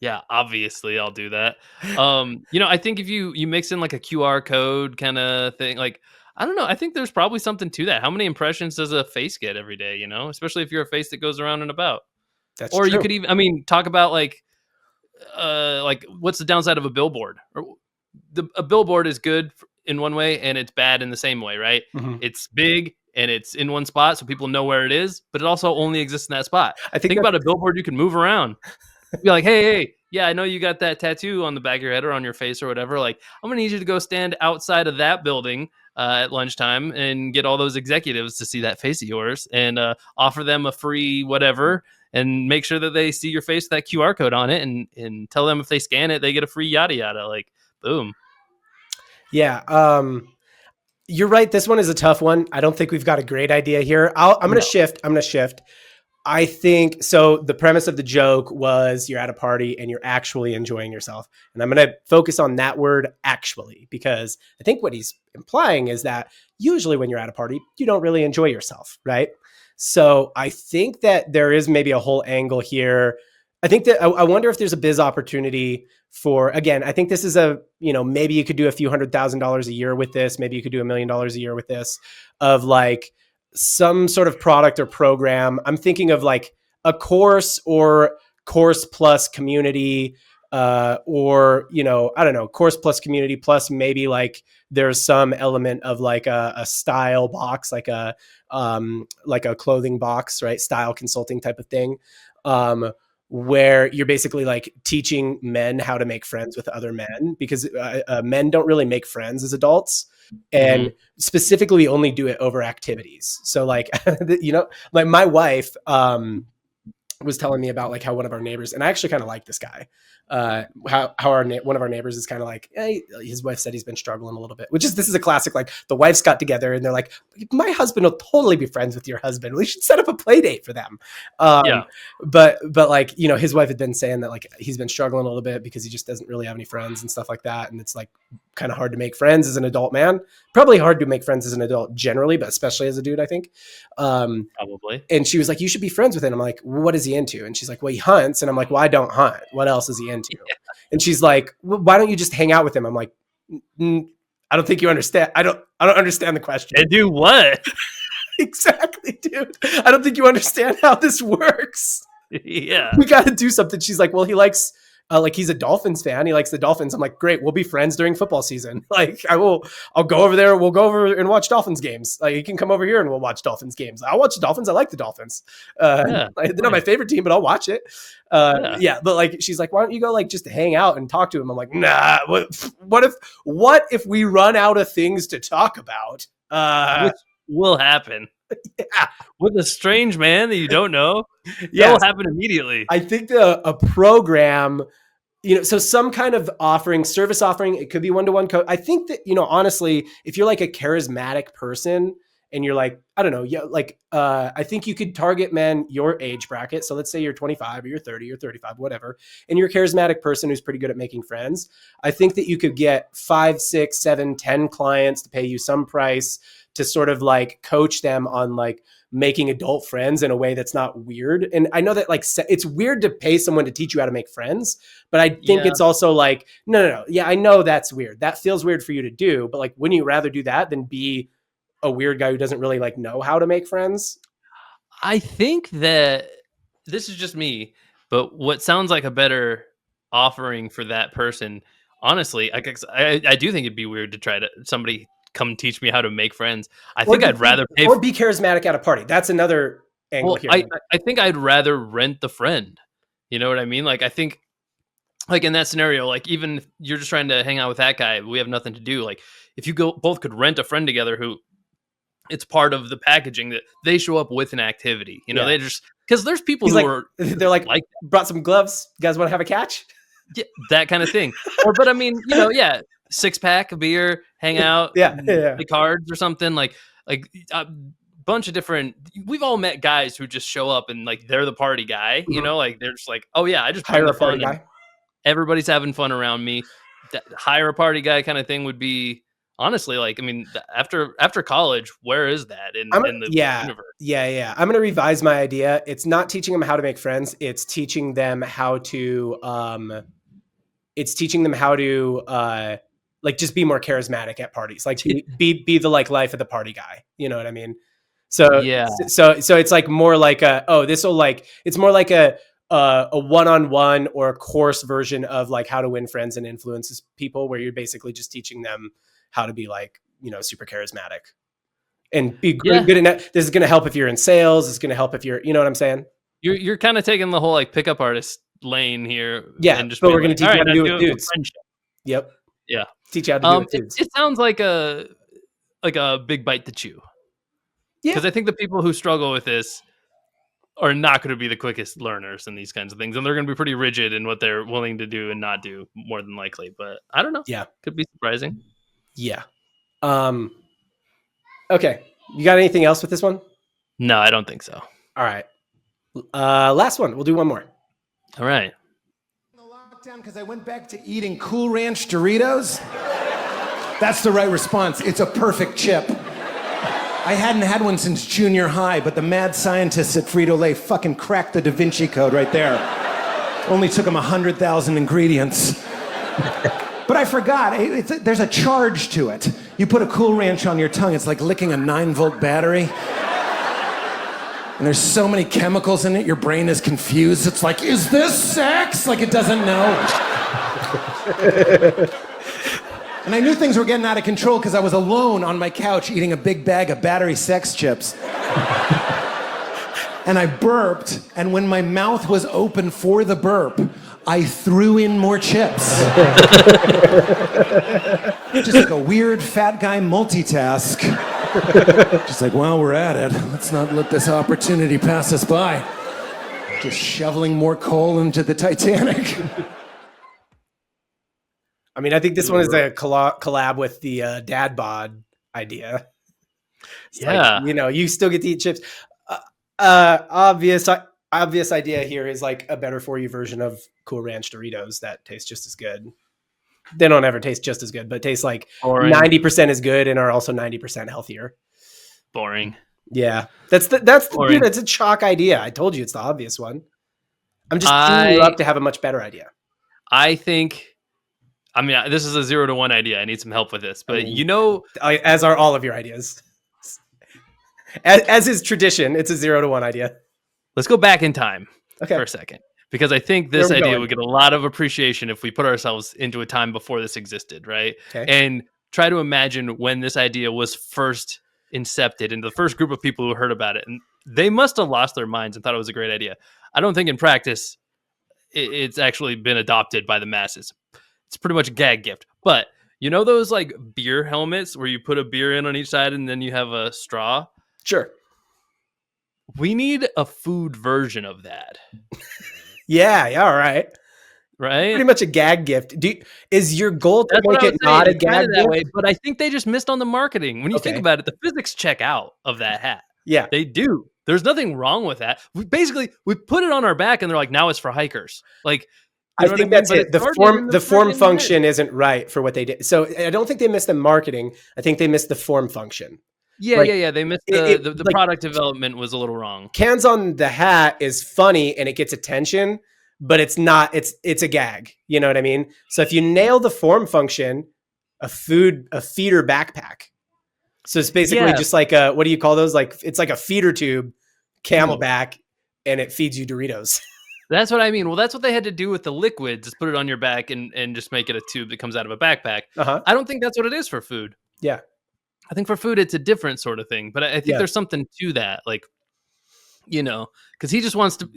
Yeah, obviously I'll do that. I think if you mix in like a QR code kind of thing, like I don't know, I think there's probably something to that. How many impressions does a face get every day, Especially if you're a face that goes around and about. That's Or you true. could even talk about like what's the downside of a billboard? Or a billboard is good in one way and it's bad in the same way, right? Mhm. It's big and it's in one spot so people know where it is, but it also only exists in that spot. I think Think that about a billboard you can move around. Be like, hey, yeah, I know you got that tattoo on the back of your head or on your face or whatever. Like, I'm gonna need you to go stand outside of that building at lunchtime and get all those executives to see that face of yours and offer them a free whatever and make sure that they see your face with that QR code on it and tell them if they scan it, they get a free yada yada. Like, boom. Yeah. You're right. This one is a tough one. I don't think we've got a great idea here. I'm going to No. shift. I'm going to shift. I think so. The premise of the joke was you're at a party and you're actually enjoying yourself. And I'm going to focus on that word actually, because I think what he's implying is that usually when you're at a party, you don't really enjoy yourself. Right. So I think that there is maybe a whole angle here. I think that I wonder if there's a biz opportunity for, again, I think this is maybe you could do a few $100,000 a year with this. Maybe you could do $1 million a year with this of like, some sort of product or program. I'm thinking of like a course or course plus community, or, I don't know, course plus community plus maybe like there's some element of like a style box, like a clothing box, right? Style consulting type of thing. Where you're basically like teaching men how to make friends with other men because men don't really make friends as adults. And specifically we only do it over activities. So like, like my wife, was telling me about like how one of our neighbors, and I actually kind of like this guy, how one of our neighbors is kind of like, hey, his wife said he's been struggling a little bit, this is a classic, like the wives got together and they're like, my husband will totally be friends with your husband. We should set up a play date for them. Yeah. But like, his wife had been saying that like he's been struggling a little bit because he just doesn't really have any friends and stuff like that. And it's like kind of hard to make friends as an adult man, probably hard to make friends as an adult generally, but especially as a dude, I think. Probably. And she was like, you should be friends with him. I'm like, what is he into? And she's like, well, he hunts. And I'm like, well, I don't hunt. What else is he into? Yeah. And she's like, well, why don't you just hang out with him? I'm like, I don't think you understand. I don't understand the question. And do what? Exactly, dude. I don't think you understand how this works. Yeah. We got to do something. She's like, well, he likes, he's a Dolphins fan. He likes the Dolphins. I'm like, great. We'll be friends during football season. Like I'll go over there. We'll go over and watch Dolphins games. Like you can come over here and we'll watch Dolphins games. I'll watch the Dolphins. I like the Dolphins. They're not my favorite team, but I'll watch it. Yeah. But like, she's like, why don't you go like just hang out and talk to him? I'm like, nah, what if we run out of things to talk about? Which will happen. Yeah. With a strange man that you don't know. Yeah. That will happen immediately. I think a program, so some kind of service offering, it could be one-to-one code. I think that, honestly, if you're like a charismatic person and you're like, I don't know, yeah, like, I think you could target men your age bracket. So let's say you're 25 or you're 30 or 35, whatever, and you're a charismatic person who's pretty good at making friends. I think that you could get 5, 6, 7, 10 clients to pay you some price to sort of like coach them on like making adult friends in a way that's not weird. And I know that like it's weird to pay someone to teach you how to make friends, but I think it's also like, no. Yeah, I know that's weird. That feels weird for you to do, but like, wouldn't you rather do that than be a weird guy who doesn't really like know how to make friends? I think that this is just me, but what sounds like a better offering for that person, honestly, I do think it'd be weird to try to somebody come teach me how to make friends. I think I'd rather pay or be charismatic at a party. That's another angle here. I think I'd rather rent the friend. You know what I mean? Like I think like in that scenario, like even if you're just trying to hang out with that guy, we have nothing to do. Like if you both could rent a friend together who it's part of the packaging that they show up with an activity, they just, because there's people they're like brought some gloves. You guys want to have a catch? Yeah, that kind of thing. But I mean, 6-pack of beer, hang out, play cards or something like a bunch of different. We've all met guys who just show up and like they're the party guy, like they're just like, oh yeah, I just hire a party guy. Everybody's having fun around me. Hire a party guy kind of thing would be honestly, like, I mean, after college, where is that in the universe? Yeah. I'm going to revise my idea. It's not teaching them how to make friends. It's teaching them how to, like just be more charismatic at parties. Like be the like life of the party guy. You know what I mean? So Yeah. So it's like more like it's more like a one-on-one or a course version of like how to win friends and influence people, where you're basically just teaching them how to be like, super charismatic and be good in that. This is going to help if you're in sales. It's going to help if you're, you know what I'm saying? You're kind of taking the whole like pickup artist lane here. Yeah. And just but we're going to teach you how to do it with with dudes. friendship. Yep. Yeah. Teach you how to do it with dudes. It sounds like a big bite to chew. Yeah. Because I think the people who struggle with this are not going to be the quickest learners in these kinds of things, and they're going to be pretty rigid in what they're willing to do and not do, more than likely. But I don't know. Yeah. Could be surprising. Yeah. Okay. You got anything else with this one? No, I don't think so. All right. Last one. We'll do one more. All right. The lockdown because I went back to eating Cool Ranch Doritos. That's the right response. It's a perfect chip. I hadn't had one since junior high, but the mad scientists at Frito-Lay fucking cracked the Da Vinci Code right there. Only took them 100,000 ingredients. But I forgot, there's a charge to it. You put a Cool Ranch on your tongue, it's like licking a 9-volt battery. And there's so many chemicals in it, your brain is confused. It's like, is this sex? Like it doesn't know. And I knew things were getting out of control because I was alone on my couch eating a big bag of battery sex chips. And I burped, and when my mouth was open for the burp, I threw in more chips. Just like a weird fat guy multitask. Just like, well, we're at it. Let's not let this opportunity pass us by. Just shoveling more coal into the Titanic. I mean, I think this one is a collab with the dad bod idea. It's Yeah. like, you still get to eat chips. Obvious idea here is like a better for you version of Cool Ranch Doritos that taste just as good. They don't ever taste just as good, but taste like Boring. 90% as good and are also 90% healthier. Boring. Yeah, that's the Boring. dude. That's a chalk idea. I told you it's the obvious one. I'm just teeing you up to have a much better idea. I think. I mean, this is a 0 to 1 idea. I need some help with this, but as are all of your ideas. As is tradition, it's a 0 to 1 idea. let's go back in time Okay. for a second, because I think this Where are we idea going? would get a lot of appreciation if we put ourselves into a time before this existed, right? Okay. And try to imagine when this idea was first incepted and the first group of people who heard about it. And they must have lost their minds and thought it was a great idea. I don't think in practice it's actually been adopted by the masses. It's pretty much a gag gift. But those like beer helmets where you put a beer in on each side and then you have a straw? Sure. We need a food version of that. Yeah. All right. Right? Pretty much a gag gift. Is your goal to That's what make I it was not saying. a It's kinda gag that gift? way, but I think they just missed on the marketing. When you think Okay. about it, the physics check out of that hat. Yeah. They do. There's nothing wrong with that. We put it on our back and they're like, now it's for hikers. Like, I think that's But it. it The started in form freaking function head. isn't right for what they did. So I don't think they missed the marketing. I think they missed the form function. Yeah, Like, yeah. They missed the like- product development was a little wrong. Cans on the hat is funny and it gets attention, but it's not. It's a gag. You know what I mean? So if you nail the form function, a feeder backpack. So it's basically Yeah. just like what do you call those? Like it's like a feeder tube, Camelback, and it feeds you Doritos. That's what I mean. Well, that's what they had to do with the liquids, is put it on your back and just make it a tube that comes out of a backpack. Uh-huh. I don't think that's what it is for food. Yeah. I think for food, it's a different sort of thing. But I think Yeah. there's something to that. Like, because he just wants to,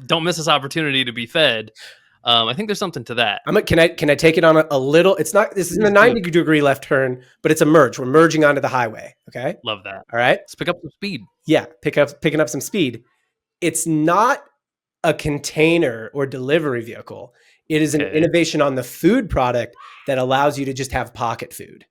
don't miss this opportunity to be fed. I think there's something to that. Can I take it on a little? It's not. This isn't a 90-degree left turn, but it's a merge. We're merging onto the highway. Okay. Love that. All right. Let's pick up some speed. Yeah. Picking up some speed. It's not a container or delivery vehicle. It is an Okay. innovation on the food product that allows you to just have pocket food.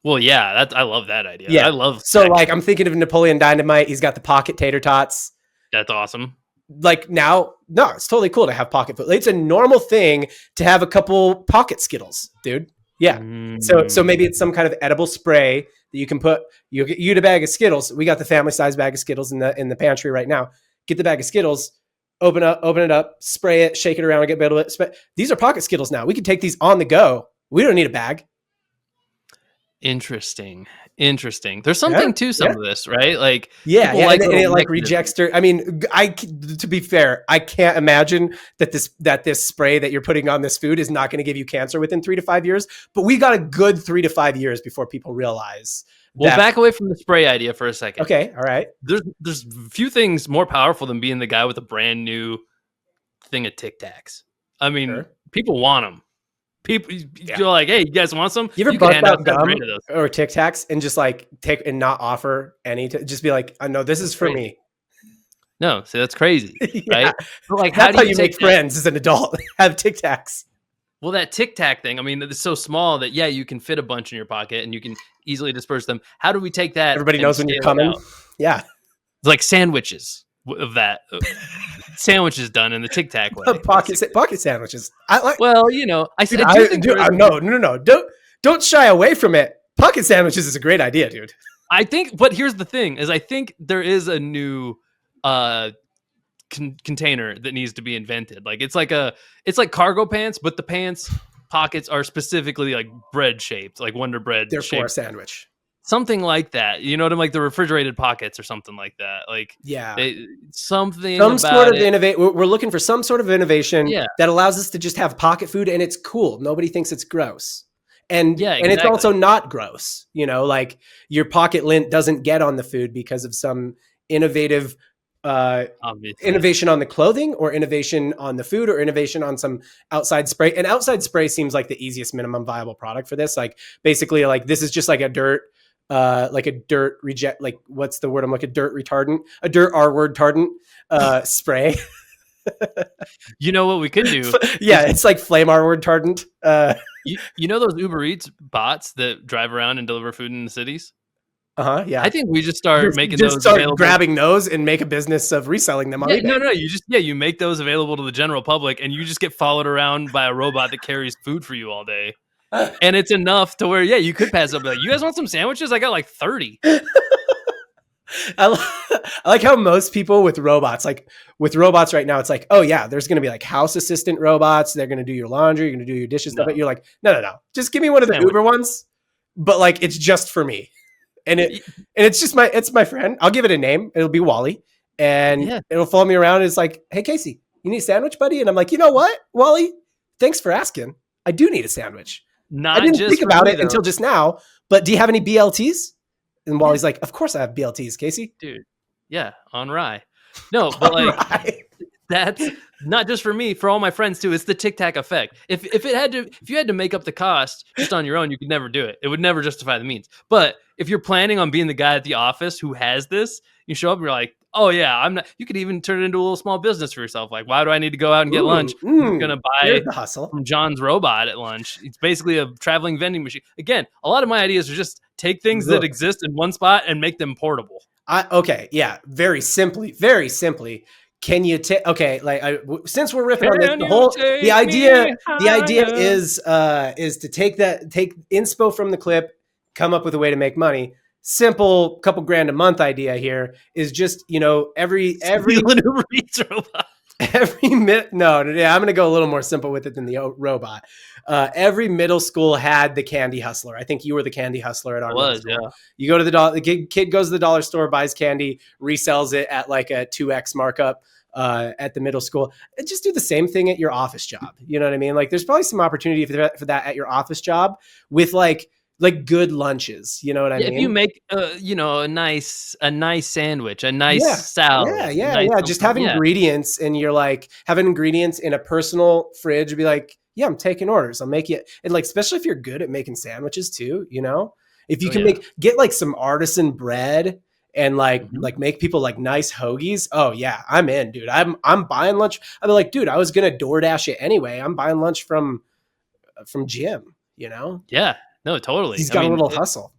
Well, yeah, I love that idea. Yeah. I love So that. like I'm thinking of Napoleon Dynamite. He's got the pocket tater tots. That's awesome. Like now, no, it's totally cool to have pocket food. It's a normal thing to have a couple pocket Skittles, dude. Yeah. So maybe it's some kind of edible spray that you can put. You get a bag of Skittles. We got the family size bag of Skittles in the pantry right now. Get the bag of Skittles, open it up, spray it, shake it around, and get a bit of it. These are pocket Skittles now. We can take these on the go. We don't need a bag. Interesting. There's something to some of this, right? Like, yeah, people and it like mechanisms. rejects dirt. I mean, to be fair, I can't imagine that this spray that you're putting on this food is not going to give you cancer within 3 to 5 years. But we got a good 3 to 5 years before people realize. Well, back away from the spray idea for a second. Okay, all right. There's few things more powerful than being the guy with a brand new thing of Tic Tacs. I mean, people want them. People, you're like, hey, you guys want some? You ever can bust hand out out 7 gum or 8 of those. or Tic Tacs and just like take and not offer any? Just be like, no, this is for me. No, see, that's crazy, Yeah. right? But like, That's how do you make take friends as an adult? Have Tic Tacs. Well, that Tic Tac thing, I mean, it's so small that, yeah, you can fit a bunch in your pocket and you can easily disperse them. How do we take that? Everybody and knows when you're scale it coming. out? Yeah. It's like sandwiches of that. Sandwiches done in the Tic Tac way. Pocket sandwiches. I like. Well, you know, I said, no. Don't shy away from it. Pocket sandwiches is a great idea, dude. I think, but here's the thing: is I think there is a new container that needs to be invented. Like it's like cargo pants, but the pants pockets are specifically like bread shaped, like Wonder Bread. They're shaped. for a sandwich. Something like that. You know what I mean? Like the refrigerated pockets or something like that. Like some sort of innovate. We're looking for some sort of innovation that allows us to just have pocket food and it's cool. Nobody thinks it's gross. And it's also not gross. You know, like your pocket lint doesn't get on the food because of some innovative innovation on the clothing or innovation on the food or innovation on some outside spray. And outside spray seems like the easiest minimum viable product for this. Like basically like this is just like a dirt reject, like what's the word I'm looking, dirt retardant, a dirt R-word tardant spray. You know what we could do? It's like flame R-word tardant. You know those Uber Eats bots that drive around and deliver food in the cities? Yeah. I think we just start making just those start available. Grabbing those and make a business of reselling them on eBay. No. You make those available to the general public, and you just get followed around by a robot that carries food for you all day. And it's enough to where, you could pass up. Like, you guys want some sandwiches? I got like 30. I like how most people with robots right now, it's like, oh yeah, there's going to be like house assistant robots. They're going to do your laundry. You're going to do your dishes. But you're like, no. Just give me one of the Uber ones. But like, it's just for me. And it's just it's my friend. I'll give it a name. It'll be Wally. And it'll follow me around. And it's like, hey, Casey, you need a sandwich, buddy? And I'm like, you know what, Wally? Thanks for asking. I do need a sandwich. I didn't think about it until just now. But do you have any BLTs? And Wally's like, of course I have BLTs, Casey. Dude, yeah, on rye. No, but like that's not just for me, for all my friends too. It's the Tic Tac effect. If you had to make up the cost just on your own, you could never do it. It would never justify the means. But if you're planning on being the guy at the office who has this, you show up and you're like, oh yeah, I'm not. You could even turn it into a little small business for yourself. Like, why do I need to go out and get lunch? I'm gonna buy the hustle from John's Robot at lunch. It's basically a traveling vending machine. Again, a lot of my ideas are just take things that exist in one spot and make them portable. Very simply. Can you take? Since we're riffing on this, the idea is to take inspo from the clip, come up with a way to make money. Simple, couple grand a month idea here is just, every Uber Eats robot. I'm going to go a little more simple with it than the robot. Every middle school had the candy hustler. I think you were the candy hustler at our middle school. Yeah. You go to the kid goes to the dollar store, buys candy, resells it at like a 2x markup at the middle school. And just do the same thing at your office job. You know what I mean? Like there's probably some opportunity for that at your office job with like good lunches, you know what I mean? If you make a nice sandwich, a nice salad. Just have ingredients, and you're like having ingredients in a personal fridge. Be like, yeah, I'm taking orders. I'll make it, and like especially if you're good at making sandwiches too, if you can get like some artisan bread and like make people like nice hoagies. Oh yeah, I'm in, dude. I'm buying lunch. I'd be like, dude, I was gonna DoorDash it anyway. I'm buying lunch from Jim. Yeah. No, totally. He's got a little hustle.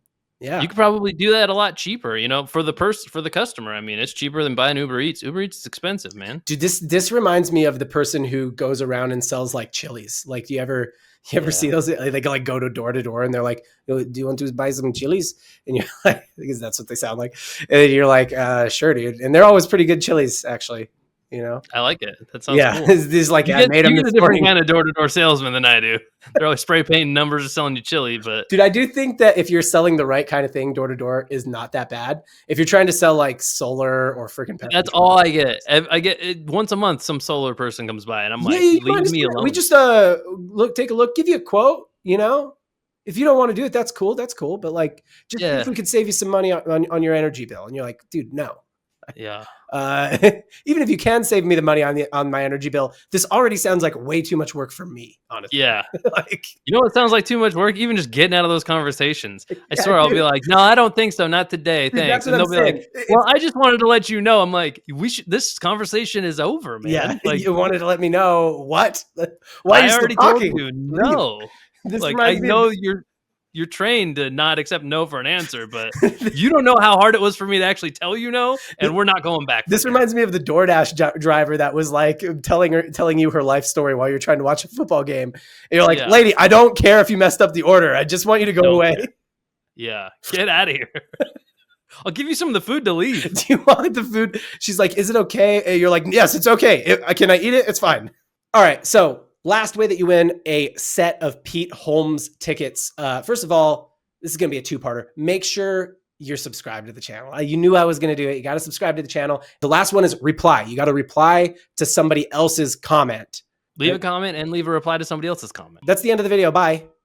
Yeah. You could probably do that a lot cheaper, for the customer. I mean, it's cheaper than buying Uber Eats. Uber Eats is expensive, man. Dude, this reminds me of the person who goes around and sells like chilies. Like, do you ever see those? They go door to door and they're like, "Do you want to buy some chilies?" And you're like, because that's what they sound like. And you're like, "Sure, dude." And they're always pretty good chilies, actually. I like it. That sounds cool. This like You I made them get a this different morning. kind of door-to-door salesman than I do. They're always spray painting numbers and selling you chili, but Dude, I do think that if you're selling the right kind of thing, door to door is not that bad. If you're trying to sell like solar or freaking pepper, that's all I get. I get it once a month. Some solar person comes by, and I'm like, you leave me understand. alone. We just take a look, give you a quote. If you don't want to do it, that's cool. That's cool. But like, just see if we could save you some money on your energy bill. And you're like, dude, no. Yeah. Even if you can save me the money on my energy bill, this already sounds like way too much work for me, honestly. Yeah. Like, It sounds like too much work. Even just getting out of those conversations. I swear, I'll be like, no, I don't think so. Not today. Dude, Thanks. that's And what they'll I'm be saying. like, well, I just wanted to let you know. I'm like, this conversation is over, man. yeah, Like, you wanted to let me know what? Why are you I still already told talking? you no. This Like, I reminds me of- know you're trained to not accept no for an answer, but you don't know how hard it was for me to actually tell you no, and we're not going back. This reminds me of the DoorDash driver that was like telling you her life story while you're trying to watch a football game. And you're like, lady, I don't care if you messed up the order. I just want you to go away. Care. Yeah, get out of here. I'll give you some of the food to leave. Do you want the food? She's like, is it okay? And you're like, yes, it's okay. Can I eat it? It's fine. All right. So last way that you win a set of Pete Holmes tickets. First of all, this is going to be a two-parter. Make sure you're subscribed to the channel. You knew I was going to do it. You got to subscribe to the channel. The last one is reply. You got to reply to somebody else's comment. Leave a comment and leave a reply to somebody else's comment. That's the end of the video. Bye.